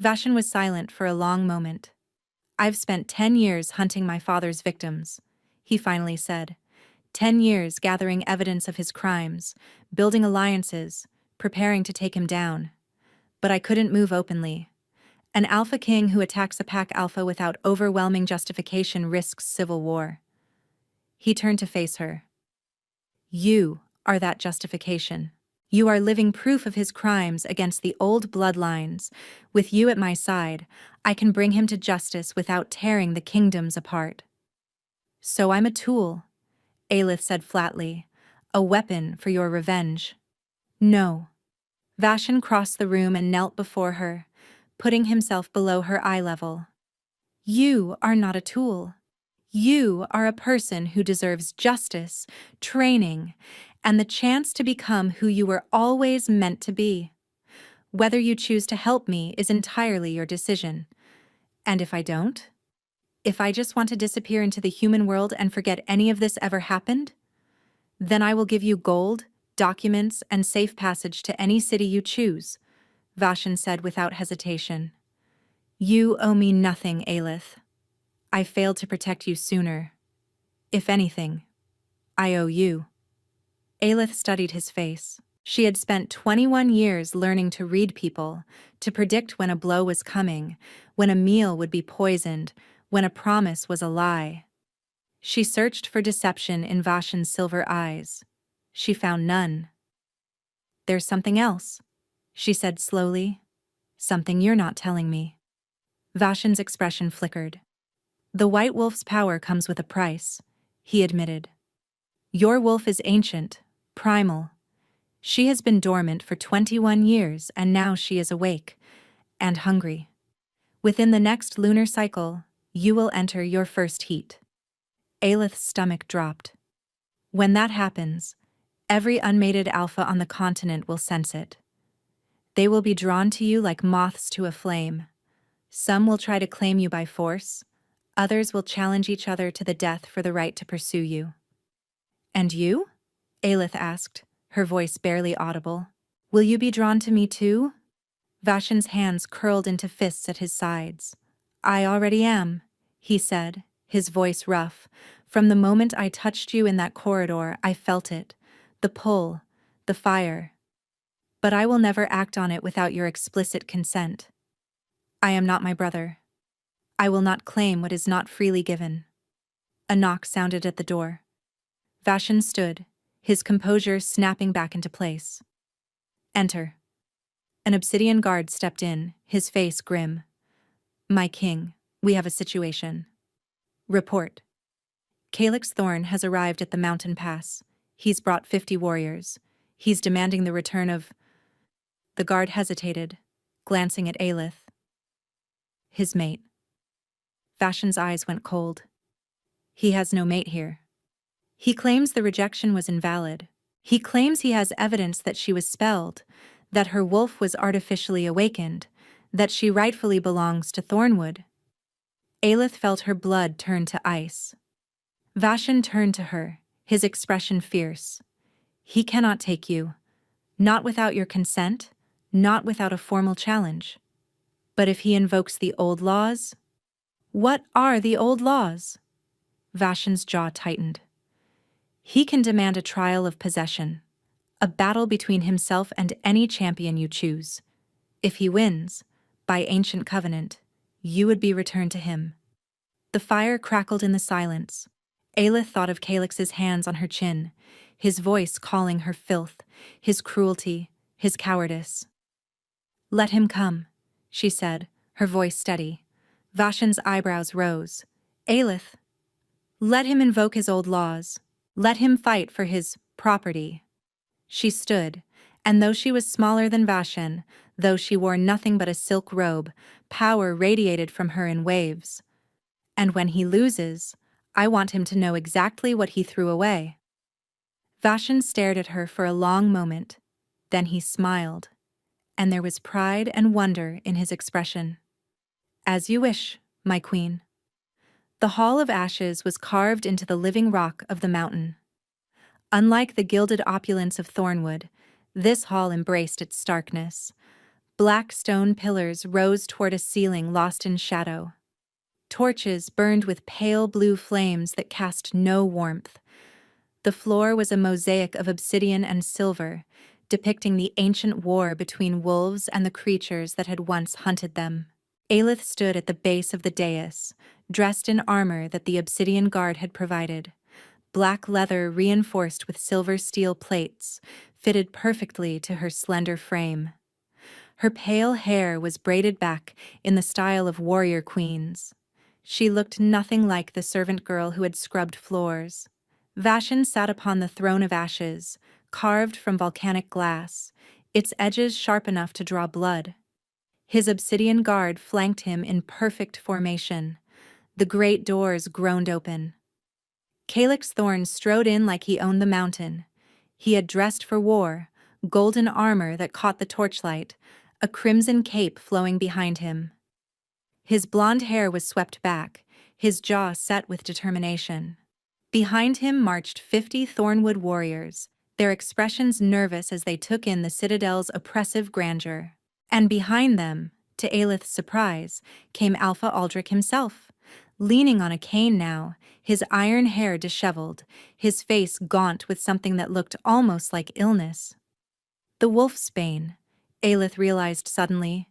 Vashan was silent for a long moment. "I've spent 10 years hunting my father's victims," he finally said. 10 years gathering evidence of his crimes, building alliances, preparing to take him down. But I couldn't move openly. An alpha king who attacks a pack alpha without overwhelming justification risks civil war. He turned to face her. "You are that justification. You are living proof of his crimes against the old bloodlines. With you at my side, I can bring him to justice without tearing the kingdoms apart." "So I'm a tool," Aelith said flatly. "A weapon for your revenge." "No." Vashan crossed the room and knelt before her, putting himself below her eye level. "You are not a tool. You are a person who deserves justice, training, and the chance to become who you were always meant to be. Whether you choose to help me is entirely your decision. And if I don't? If I just want to disappear into the human world and forget any of this ever happened? Then I will give you gold, documents, and safe passage to any city you choose," Vashan said without hesitation. "You owe me nothing, Aelith. I failed to protect you sooner. If anything, I owe you." Aelith studied his face. She had spent 21 years learning to read people, to predict when a blow was coming, when a meal would be poisoned, when a promise was a lie. She searched for deception in Vashan's silver eyes. She found none. "There's something else," she said slowly. "Something you're not telling me." Vashan's expression flickered. "The White Wolf's power comes with a price," he admitted. "Your wolf is ancient, primal. She has been dormant for 21 years and now she is awake, and hungry. Within the next lunar cycle, you will enter your first heat." Aelith's stomach dropped. "When that happens, every unmated alpha on the continent will sense it. They will be drawn to you like moths to a flame. Some will try to claim you by force, others will challenge each other to the death for the right to pursue you. And you? Aelith asked, her voice barely audible. Will you be drawn to me too? Vashen's hands curled into fists at his sides. I already am, he said, his voice rough. From the moment I touched you in that corridor, I felt it. The pull, the fire. But I will never act on it without your explicit consent. I am not my brother. I will not claim what is not freely given. A knock sounded at the door. Vashen stood, his composure snapping back into place. Enter. An obsidian guard stepped in, his face grim. My king, we have a situation. Report. Calyx Thorn has arrived at the mountain pass. He's brought 50 warriors. He's demanding the return of... The guard hesitated, glancing at Aelith. His mate. Vashen's eyes went cold. He has no mate here. He claims the rejection was invalid. He claims he has evidence that she was spelled, that her wolf was artificially awakened, that she rightfully belongs to Thornwood. Aelith felt her blood turn to ice. Vashen turned to her, his expression fierce. He cannot take you. Not without your consent, not without a formal challenge. But if he invokes the old laws? What are the old laws? Vashen's jaw tightened. He can demand a trial of possession, a battle between himself and any champion you choose. If he wins, by ancient covenant, you would be returned to him. The fire crackled in the silence. Aelith thought of Calyx's hands on her chin, his voice calling her filth, his cruelty, his cowardice. Let him come, she said, her voice steady. Vashen's eyebrows rose. Aelith, let him invoke his old laws. Let him fight for his property. She stood, and though she was smaller than Vashen, though she wore nothing but a silk robe, power radiated from her in waves. And when he loses, I want him to know exactly what he threw away. Vashen stared at her for a long moment, then he smiled, and there was pride and wonder in his expression. As you wish, my queen. The Hall of Ashes was carved into the living rock of the mountain. Unlike the gilded opulence of Thornwood, this hall embraced its starkness. Black stone pillars rose toward a ceiling lost in shadow. Torches burned with pale blue flames that cast no warmth. The floor was a mosaic of obsidian and silver, depicting the ancient war between wolves and the creatures that had once hunted them. Aelith stood at the base of the dais, dressed in armor that the obsidian guard had provided. Black leather reinforced with silver steel plates, fitted perfectly to her slender frame. Her pale hair was braided back in the style of warrior queens. She looked nothing like the servant girl who had scrubbed floors. Vashen sat upon the throne of ashes, carved from volcanic glass, its edges sharp enough to draw blood. His obsidian guard flanked him in perfect formation. The great doors groaned open. Calyx Thorn strode in like he owned the mountain. He had dressed for war, golden armor that caught the torchlight, a crimson cape flowing behind him. His blonde hair was swept back, his jaw set with determination. Behind him marched 50 Thornwood warriors, their expressions nervous as they took in the citadel's oppressive grandeur. And behind them, to Aelith's surprise, came Alpha Aldrich himself, leaning on a cane now, his iron hair disheveled, his face gaunt with something that looked almost like illness. The wolfsbane, Aelith realized suddenly.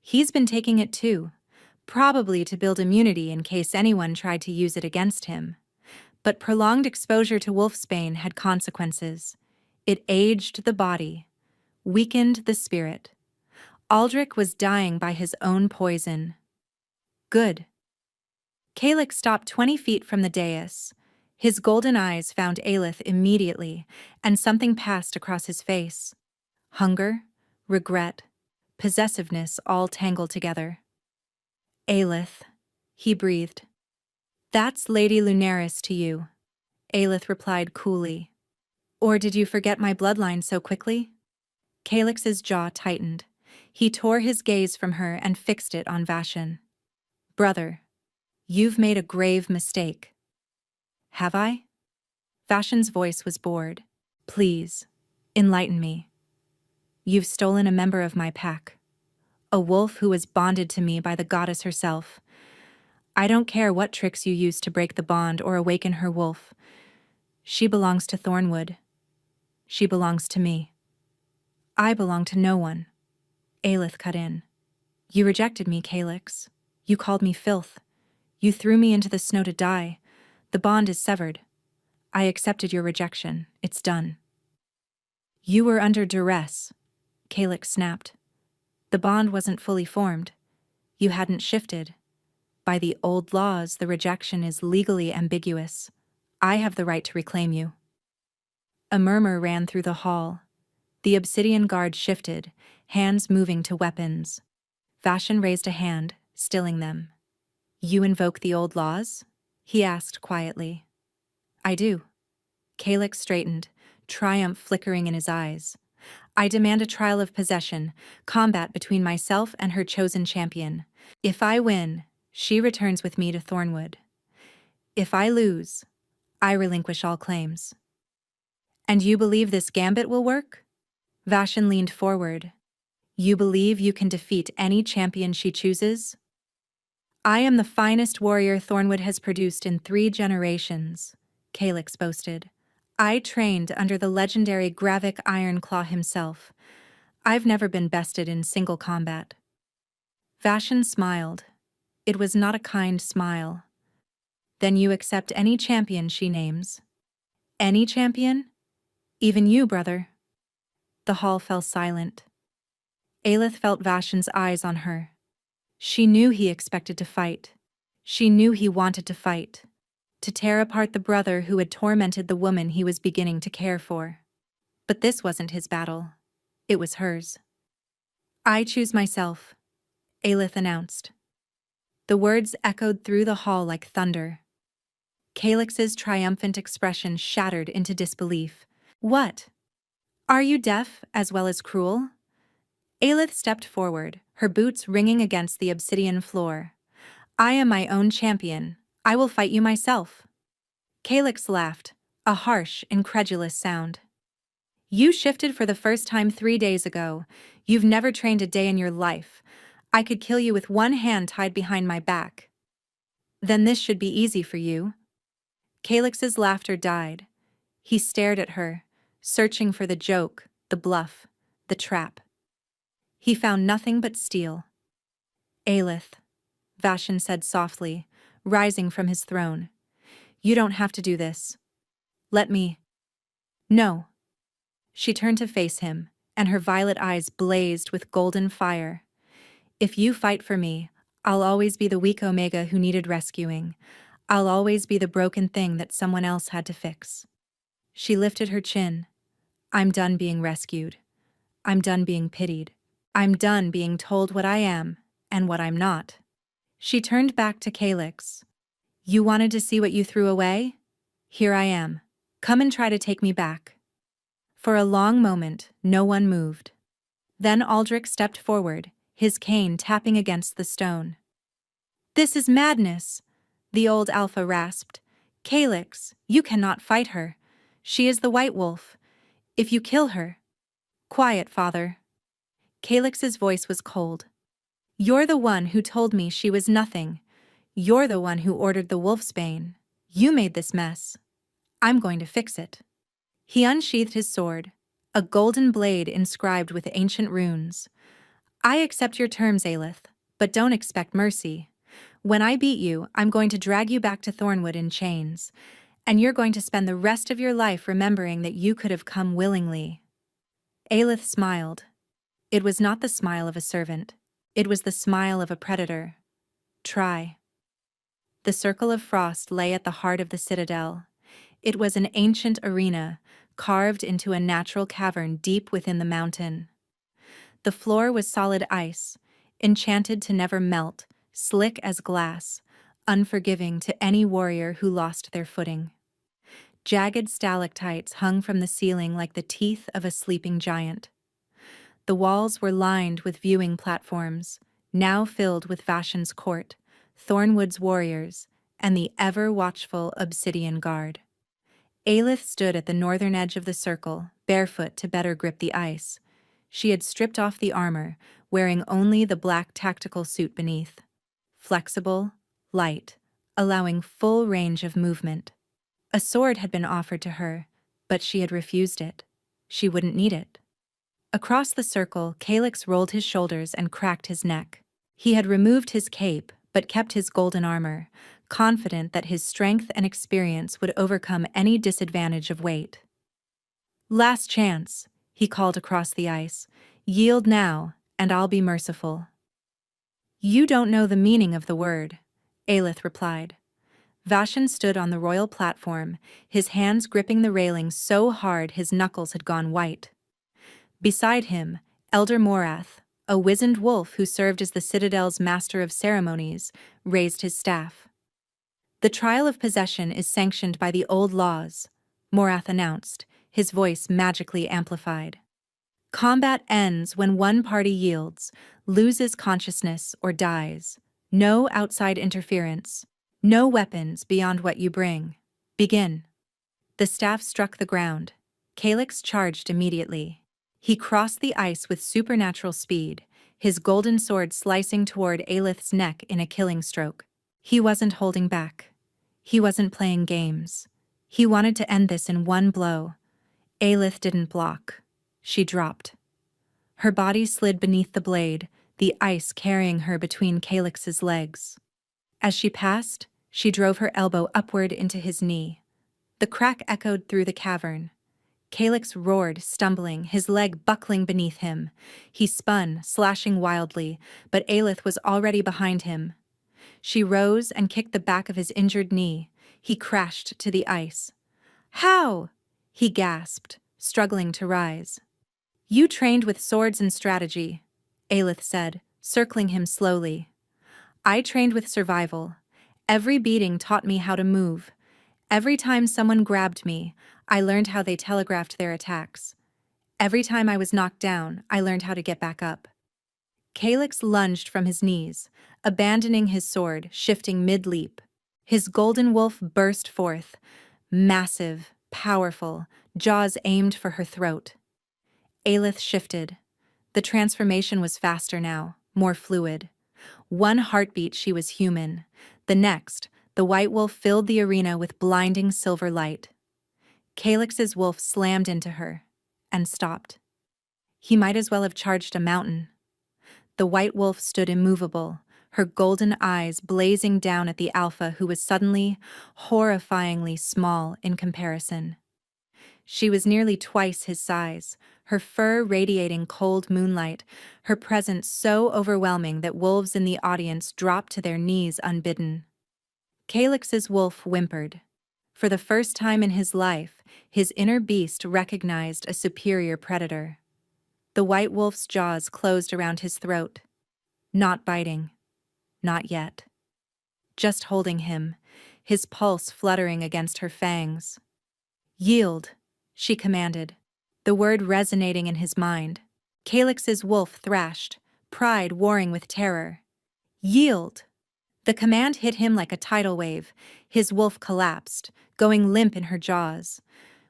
He's been taking it too, probably to build immunity in case anyone tried to use it against him. But prolonged exposure to wolfsbane had consequences. It aged the body, weakened the spirit. Aldrich was dying by his own poison. Good. Calyx stopped 20 feet from the dais. His golden eyes found Aelith immediately, and something passed across his face. Hunger, regret, possessiveness all tangled together. Aelith, he breathed. That's Lady Lunaris to you, Aelith replied coolly. Or did you forget my bloodline so quickly? Calyx's jaw tightened. He tore his gaze from her and fixed it on Vashon. "Brother, you've made a grave mistake." "Have I?" Vashon's voice was bored. "Please, enlighten me. You've stolen a member of my pack. A wolf who was bonded to me by the goddess herself. I don't care what tricks you use to break the bond or awaken her wolf. She belongs to Thornwood. She belongs to me. I belong to no one." Aelith cut in. "You rejected me, Calyx. You called me filth. You threw me into the snow to die. The bond is severed. I accepted your rejection. It's done." "You were under duress," Calyx snapped. "The bond wasn't fully formed. You hadn't shifted. By the old laws, the rejection is legally ambiguous. I have the right to reclaim you." A murmur ran through the hall. The obsidian guard shifted, hands moving to weapons. Vashon raised a hand, stilling them. "You invoke the old laws?" he asked quietly. "I do." Calyx straightened, triumph flickering in his eyes. "I demand a trial of possession, combat between myself and her chosen champion. If I win, she returns with me to Thornwood. If I lose, I relinquish all claims." "And you believe this gambit will work?" Vashon leaned forward. "You believe you can defeat any champion she chooses?" "I am the finest warrior Thornwood has produced in 3 generations," Calyx boasted. "I trained under the legendary Gravik Ironclaw himself. I've never been bested in single combat." Vashon smiled. It was not a kind smile. "Then you accept any champion she names?" "Any champion? Even you, brother." The hall fell silent. Aelith felt Vashon's eyes on her. She knew he expected to fight. She knew he wanted to fight. To tear apart the brother who had tormented the woman he was beginning to care for. But this wasn't his battle. It was hers. "I choose myself," Aelith announced. The words echoed through the hall like thunder. Calyx's triumphant expression shattered into disbelief. "What? Are you deaf as well as cruel?" Aelith stepped forward, her boots ringing against the obsidian floor. "I am my own champion. I will fight you myself." Calyx laughed, a harsh, incredulous sound. "You shifted for the first time 3 days ago. You've never trained a day in your life. I could kill you with one hand tied behind my back. Then this should be easy for you." Calyx's laughter died. He stared at her, searching for the joke, the bluff, the trap. He found nothing but steel. "Aelith," Vashon said softly, rising from his throne. "You don't have to do this. Let me." "No." She turned to face him, and her violet eyes blazed with golden fire. "If you fight for me, I'll always be the weak Omega who needed rescuing. I'll always be the broken thing that someone else had to fix." She lifted her chin. "I'm done being rescued. I'm done being pitied. I'm done being told what I am and what I'm not." She turned back to Calyx. "You wanted to see what you threw away? Here I am. Come and try to take me back." For a long moment, no one moved. Then Aldrich stepped forward, his cane tapping against the stone. "This is madness," the old alpha rasped. "Calyx, you cannot fight her. She is the White Wolf. If you kill her—" "Quiet, father." Calyx's voice was cold. "You're the one who told me she was nothing. You're the one who ordered the wolfsbane. You made this mess. I'm going to fix it." He unsheathed his sword, a golden blade inscribed with ancient runes. "I accept your terms, Aelith, but don't expect mercy. When I beat you, I'm going to drag you back to Thornwood in chains, and you're going to spend the rest of your life remembering that you could have come willingly." Aelith smiled. It was not the smile of a servant. It was the smile of a predator. "Try." The circle of frost lay at the heart of the citadel. It was an ancient arena, carved into a natural cavern deep within the mountain. The floor was solid ice, enchanted to never melt, slick as glass, unforgiving to any warrior who lost their footing. Jagged stalactites hung from the ceiling like the teeth of a sleeping giant. The walls were lined with viewing platforms, now filled with Vashan's court, Thornwood's warriors, and the ever-watchful Obsidian Guard. Aelith stood at the northern edge of the circle, barefoot to better grip the ice. She had stripped off the armor, wearing only the black tactical suit beneath. Flexible, light, allowing full range of movement. A sword had been offered to her, but she had refused it. She wouldn't need it. Across the circle, Calyx rolled his shoulders and cracked his neck. He had removed his cape, but kept his golden armor, confident that his strength and experience would overcome any disadvantage of weight. "Last chance," he called across the ice. "Yield now, and I'll be merciful." "You don't know the meaning of the word," Aelith replied. Vashan stood on the royal platform, his hands gripping the railing so hard his knuckles had gone white. Beside him, Elder Morath, a wizened wolf who served as the Citadel's master of ceremonies, raised his staff. "The trial of possession is sanctioned by the old laws," Morath announced, his voice magically amplified. "Combat ends when one party yields, loses consciousness, or dies. No outside interference. No weapons beyond what you bring. Begin." The staff struck the ground. Calyx charged immediately. He crossed the ice with supernatural speed, his golden sword slicing toward Aelith's neck in a killing stroke. He wasn't holding back. He wasn't playing games. He wanted to end this in one blow. Aelith didn't block. She dropped. Her body slid beneath the blade, the ice carrying her between Calyx's legs. As she passed, she drove her elbow upward into his knee. The crack echoed through the cavern. Calyx roared, stumbling, his leg buckling beneath him. He spun, slashing wildly, but Aelith was already behind him. She rose and kicked the back of his injured knee. He crashed to the ice. "How?" he gasped, struggling to rise. "You trained with swords and strategy," Aelith said, circling him slowly. "I trained with survival. Every beating taught me how to move. Every time someone grabbed me, I learned how they telegraphed their attacks. Every time I was knocked down, I learned how to get back up." Calyx lunged from his knees, abandoning his sword, shifting mid-leap. His golden wolf burst forth, massive, powerful, jaws aimed for her throat. Aelith shifted. The transformation was faster now, more fluid. One heartbeat she was human. The next, the white wolf filled the arena with blinding silver light. Calyx's wolf slammed into her, and stopped. He might as well have charged a mountain. The white wolf stood immovable, her golden eyes blazing down at the alpha who was suddenly, horrifyingly small in comparison. She was nearly twice his size, her fur radiating cold moonlight, her presence so overwhelming that wolves in the audience dropped to their knees unbidden. Calyx's wolf whimpered. For the first time in his life, his inner beast recognized a superior predator. The white wolf's jaws closed around his throat. Not biting. Not yet. Just holding him, his pulse fluttering against her fangs. "Yield," she commanded, the word resonating in his mind. Calyx's wolf thrashed, pride warring with terror. "Yield!" The command hit him like a tidal wave. His wolf collapsed, going limp in her jaws.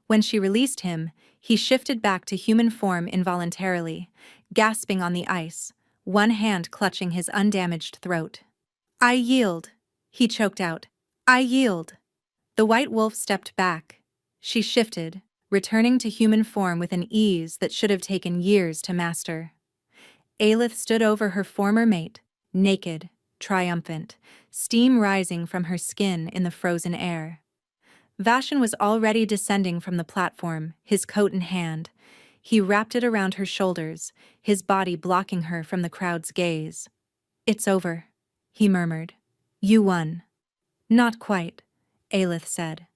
When she released him, he shifted back to human form involuntarily, gasping on the ice, one hand clutching his undamaged throat. "I yield," he choked out. "I yield." The white wolf stepped back. She shifted, returning to human form with an ease that should have taken years to master. Aelith stood over her former mate, naked, triumphant, steam rising from her skin in the frozen air. Vashan was already descending from the platform, his coat in hand. He wrapped it around her shoulders, his body blocking her from the crowd's gaze. "It's over," he murmured. "You won." "Not quite," Aelith said.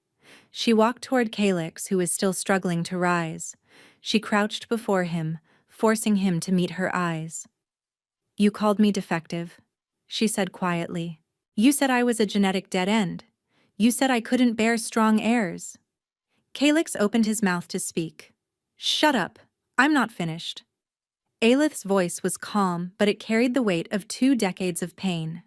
She walked toward Calyx, who was still struggling to rise. She crouched before him, forcing him to meet her eyes. "You called me defective," she said quietly. "You said I was a genetic dead end. You said I couldn't bear strong heirs." Calyx opened his mouth to speak. "Shut up. I'm not finished." Aelith's voice was calm, but it carried the weight of 2 decades of pain.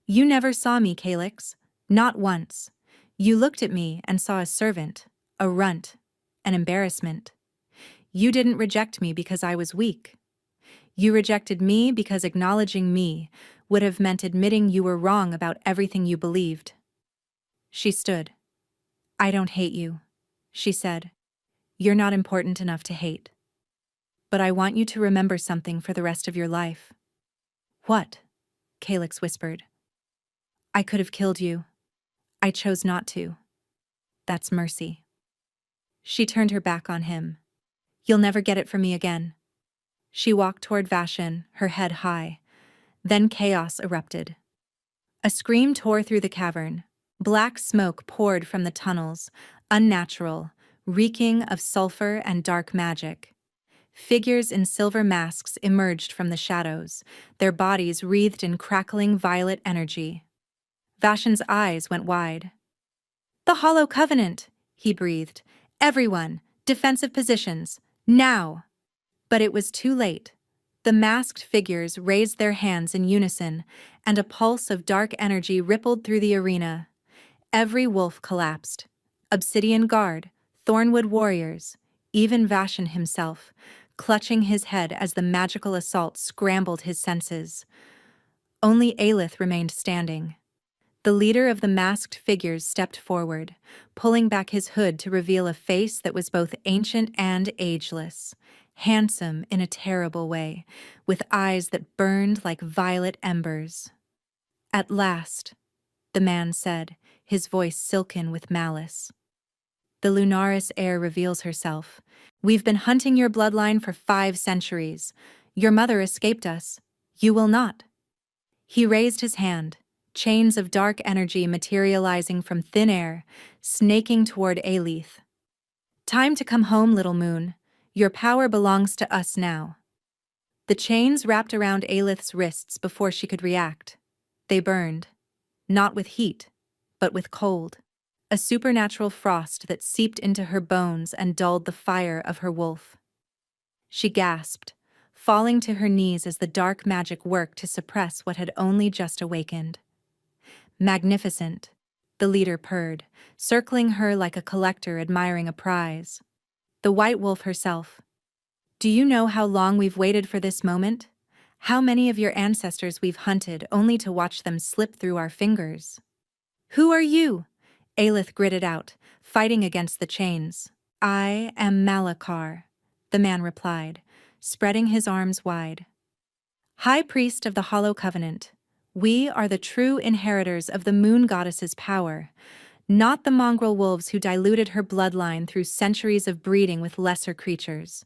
You never saw me, Calyx. Not once. You looked at me and saw a servant, a runt, an embarrassment. You didn't reject me because I was weak. You rejected me because acknowledging me would have meant admitting you were wrong about everything you believed. She stood. I don't hate you, she said. You're not important enough to hate. But I want you to remember something for the rest of your life. What? Calyx whispered. I could have killed you. I chose not to. That's mercy. She turned her back on him. You'll never get it from me again. She walked toward Vashan, her head high. Then chaos erupted. A scream tore through the cavern. Black smoke poured from the tunnels, unnatural, reeking of sulfur and dark magic. Figures in silver masks emerged from the shadows, their bodies wreathed in crackling violet energy. Vashan's eyes went wide. The Hollow Covenant, he breathed. Everyone, defensive positions, now! But it was too late. The masked figures raised their hands in unison, and a pulse of dark energy rippled through the arena. Every wolf collapsed. Obsidian Guard, Thornwood warriors, even Vashan himself, clutching his head as the magical assault scrambled his senses. Only Aelith remained standing. The leader of the masked figures stepped forward, pulling back his hood to reveal a face that was both ancient and ageless, handsome in a terrible way, with eyes that burned like violet embers. At last, the man said, his voice silken with malice. The Lunaris heir reveals herself. We've been hunting your bloodline for 5 centuries. Your mother escaped us. You will not. He raised his hand, chains of dark energy materializing from thin air, snaking toward Aelith. Time to come home, little moon. Your power belongs to us now. The chains wrapped around Aelith's wrists before she could react. They burned, not with heat, but with cold. A supernatural frost that seeped into her bones and dulled the fire of her wolf. She gasped, falling to her knees as the dark magic worked to suppress what had only just awakened. Magnificent, the leader purred, circling her like a collector admiring a prize. The white wolf herself. Do you know how long we've waited for this moment? How many of your ancestors we've hunted only to watch them slip through our fingers? Who are you? Aelith gritted out, fighting against the chains. I am Malachar, the man replied, spreading his arms wide. High Priest of the Hollow Covenant, we are the true inheritors of the Moon Goddess's power, not the mongrel wolves who diluted her bloodline through centuries of breeding with lesser creatures.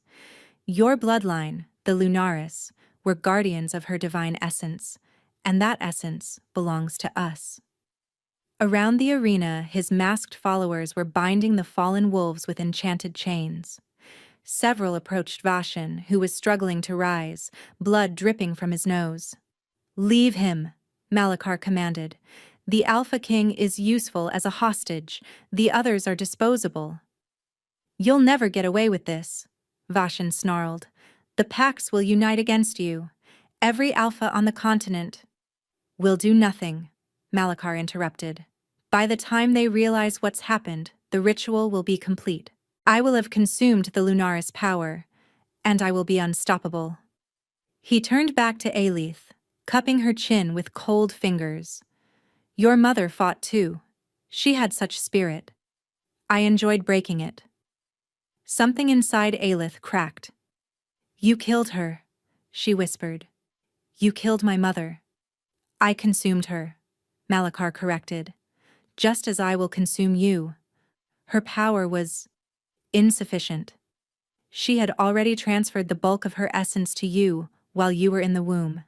Your bloodline, the Lunaris, were guardians of her divine essence, and that essence belongs to us. Around the arena, his masked followers were binding the fallen wolves with enchanted chains. Several approached Vashan, who was struggling to rise, blood dripping from his nose. Leave him, Malachar commanded. The Alpha King is useful as a hostage, the others are disposable. You'll never get away with this, Vashan snarled. The packs will unite against you. Every Alpha on the continent. Will do nothing, Malachar interrupted. By the time they realize what's happened, the ritual will be complete. I will have consumed the Lunaris power, and I will be unstoppable. He turned back to Aelith, cupping her chin with cold fingers. Your mother fought too. She had such spirit. I enjoyed breaking it. Something inside Aelith cracked. You killed her, she whispered. You killed my mother. I consumed her, Malachar corrected. Just as I will consume you. Her power was insufficient. She had already transferred the bulk of her essence to you while you were in the womb.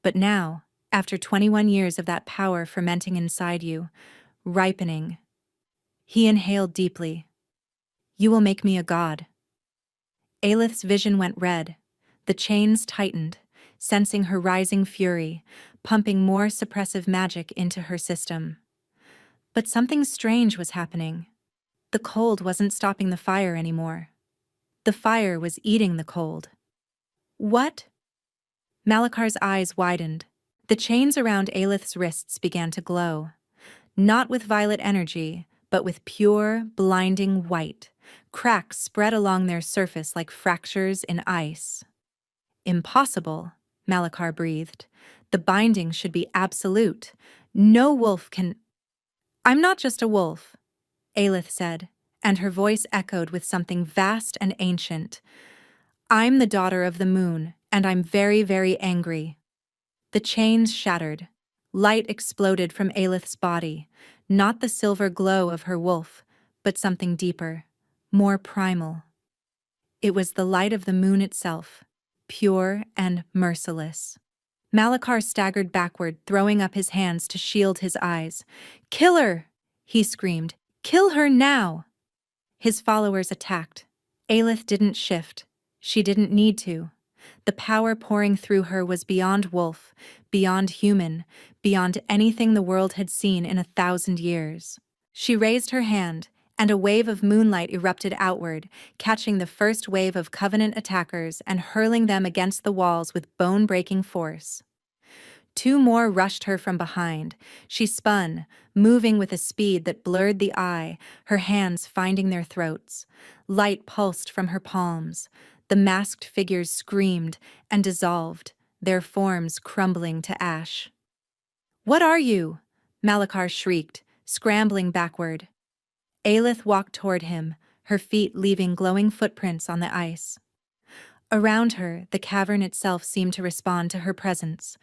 But now, after 21 years of that power fermenting inside you, ripening, he inhaled deeply. You will make me a god. Aelith's vision went red. The chains tightened, sensing her rising fury, pumping more suppressive magic into her system. But something strange was happening. The cold wasn't stopping the fire anymore. The fire was eating the cold. What? Malakar's eyes widened. The chains around Aelith's wrists began to glow. Not with violet energy, but with pure, blinding white. Cracks spread along their surface like fractures in ice. Impossible, Malakar breathed. The binding should be absolute. No wolf can— I'm not just a wolf, Aelith said, and her voice echoed with something vast and ancient. I'm the daughter of the moon, and I'm very, very angry. The chains shattered. Light exploded from Aelith's body, not the silver glow of her wolf, but something deeper, more primal. It was the light of the moon itself, pure and merciless. Malakar staggered backward, throwing up his hands to shield his eyes. "Kill her!" he screamed. "Kill her now!" His followers attacked. Aelith didn't shift. She didn't need to. The power pouring through her was beyond wolf, beyond human, beyond anything the world had seen in 1,000 years. She raised her hand, and a wave of moonlight erupted outward, catching the first wave of Covenant attackers and hurling them against the walls with bone-breaking force. Two more rushed her from behind. She spun, moving with a speed that blurred the eye, her hands finding their throats. Light pulsed from her palms. The masked figures screamed and dissolved, their forms crumbling to ash. "What are you?" Malakar shrieked, scrambling backward. Aelith walked toward him, her feet leaving glowing footprints on the ice. Around her, the cavern itself seemed to respond to her presence.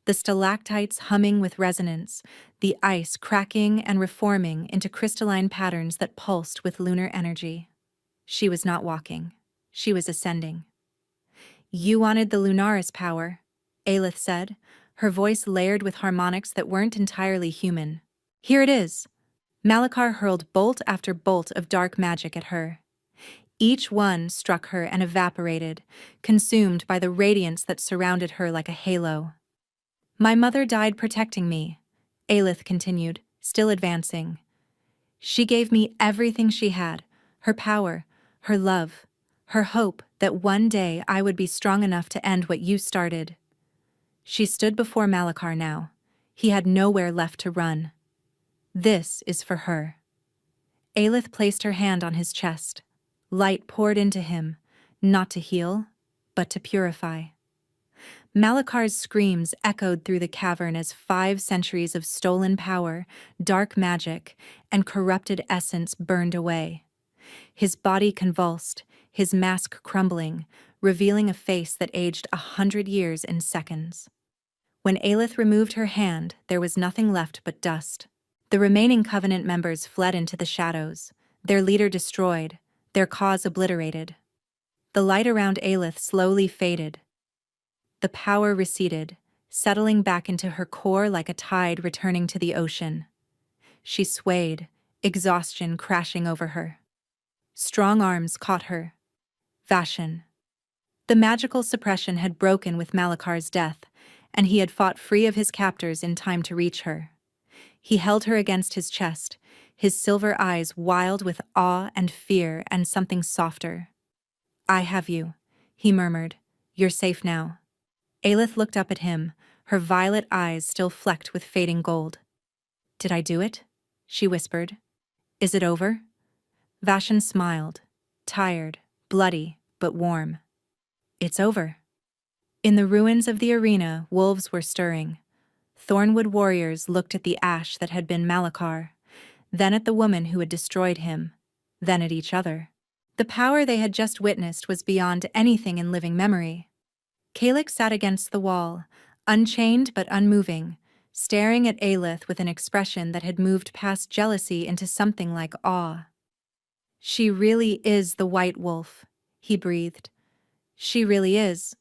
The stalactites humming with resonance, the ice cracking and reforming into crystalline patterns that pulsed with lunar energy. She was not walking. She was ascending. "You wanted the Lunaris power," Aelith said, her voice layered with harmonics that weren't entirely human. "Here it is." Malakar hurled bolt after bolt of dark magic at her. Each one struck her and evaporated, consumed by the radiance that surrounded her like a halo. "My mother died protecting me," Aelith continued, still advancing. "She gave me everything she had, her power, her love, her hope that one day I would be strong enough to end what you started." She stood before Malakar now. He had nowhere left to run. "This is for her." Aelith placed her hand on his chest. Light poured into him, not to heal, but to purify. Malakar's screams echoed through the cavern as 5 centuries of stolen power, dark magic, and corrupted essence burned away. His body convulsed, his mask crumbling, revealing a face that aged 100 years in seconds. When Aelith removed her hand, there was nothing left but dust. The remaining Covenant members fled into the shadows, their leader destroyed, their cause obliterated. The light around Aelith slowly faded. The power receded, settling back into her core like a tide returning to the ocean. She swayed, exhaustion crashing over her. Strong arms caught her. Vashan. The magical suppression had broken with Malakar's death, and he had fought free of his captors in time to reach her. He held her against his chest, his silver eyes wild with awe and fear and something softer. "I have you," he murmured. "You're safe now." Aelith looked up at him, her violet eyes still flecked with fading gold. "Did I do it?" she whispered. "Is it over?" Vashan smiled, tired, bloody, but warm. "It's over." In the ruins of the arena, wolves were stirring. Thornwood warriors looked at the ash that had been Malakar, then at the woman who had destroyed him, then at each other. The power they had just witnessed was beyond anything in living memory. Kalix sat against the wall, unchained but unmoving, staring at Aelith with an expression that had moved past jealousy into something like awe. "She really is the White Wolf," he breathed. "She really is."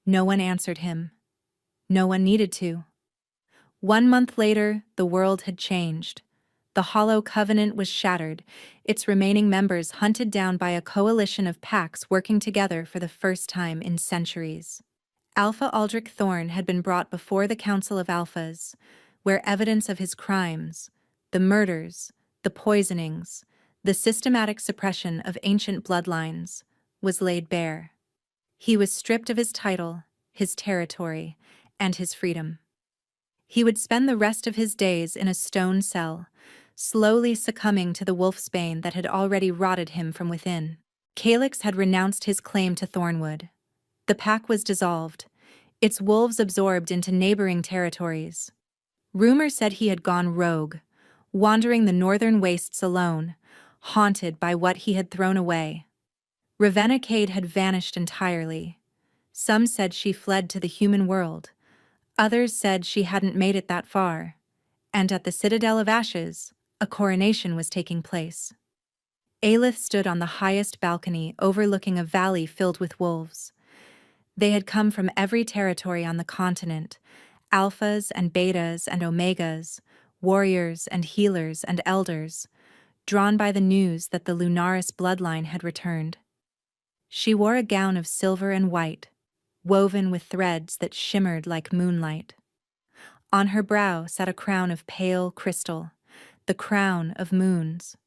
No one answered him. No one needed to. 1 month later, the world had changed. The Hollow Covenant was shattered, its remaining members hunted down by a coalition of packs working together for the first time in centuries. Alpha Aldrich Thorn had been brought before the Council of Alphas, where evidence of his crimes, the murders, the poisonings, the systematic suppression of ancient bloodlines, was laid bare. He was stripped of his title, his territory, and his freedom. He would spend the rest of his days in a stone cell, slowly succumbing to the wolfsbane that had already rotted him from within. Calyx had renounced his claim to Thornwood. The pack was dissolved, its wolves absorbed into neighboring territories. Rumor said he had gone rogue, wandering the northern wastes alone, haunted by what he had thrown away. Ravenna Cade had vanished entirely. Some said she fled to the human world. Others said she hadn't made it that far. And at the Citadel of Ashes, a coronation was taking place. Aelith stood on the highest balcony overlooking a valley filled with wolves. They had come from every territory on the continent, alphas and betas and omegas, warriors and healers and elders, drawn by the news that the Lunaris bloodline had returned. She wore a gown of silver and white, woven with threads that shimmered like moonlight. On her brow sat a crown of pale crystal, the crown of moons,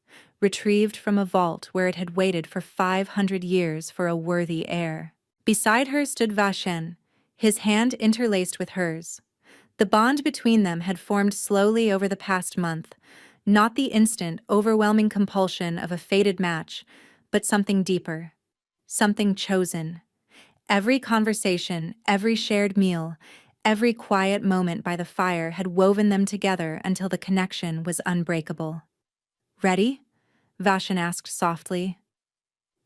retrieved from a vault where it had waited for 500 years for a worthy heir. Beside her stood Vashen, his hand interlaced with hers. The bond between them had formed slowly over the past month, not the instant, overwhelming compulsion of a fated match, but something deeper, something chosen. Every conversation, every shared meal, every quiet moment by the fire had woven them together until the connection was unbreakable. "Ready?" Vashen asked softly.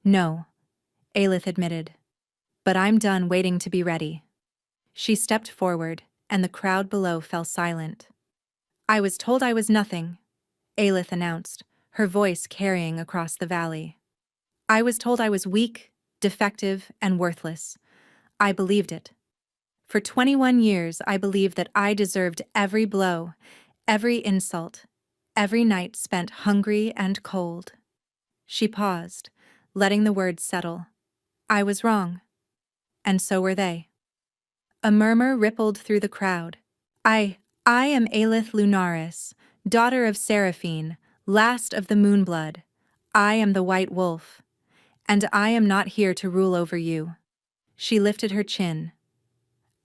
"No," Aelith admitted. "But I'm done waiting to be ready." She stepped forward, and the crowd below fell silent. "I was told I was nothing," Aelith announced, her voice carrying across the valley. "I was told I was weak, defective, and worthless. I believed it. For 21 years I believed that I deserved every blow, every insult, every night spent hungry and cold." She paused, letting the words settle. "I was wrong. And so were they." A murmur rippled through the crowd. I am Aelith Lunaris, daughter of Seraphine, last of the Moonblood. I am the White Wolf. And I am not here to rule over you." She lifted her chin.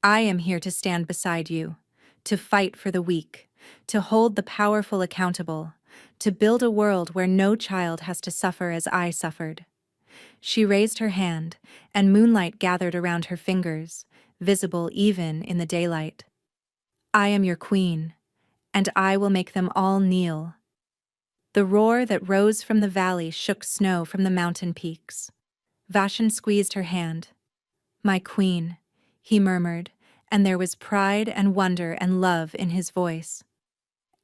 "I am here to stand beside you, to fight for the weak, to hold the powerful accountable, to build a world where no child has to suffer as I suffered." She raised her hand, and moonlight gathered around her fingers, visible even in the daylight. "I am your queen, and I will make them all kneel." The roar that rose from the valley shook snow from the mountain peaks. Vashen squeezed her hand. "My queen," he murmured, and there was pride and wonder and love in his voice.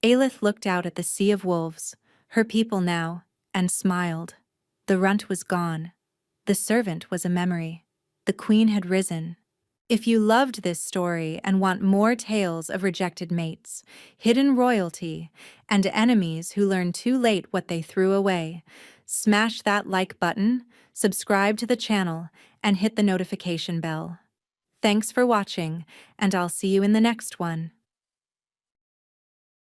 Aelith looked out at the sea of wolves, her people now, and smiled. The runt was gone. The servant was a memory. The queen had risen. If you loved this story and want more tales of rejected mates, hidden royalty, and enemies who learn too late what they threw away, smash that like button, subscribe to the channel, and hit the notification bell. Thanks for watching, and I'll see you in the next one.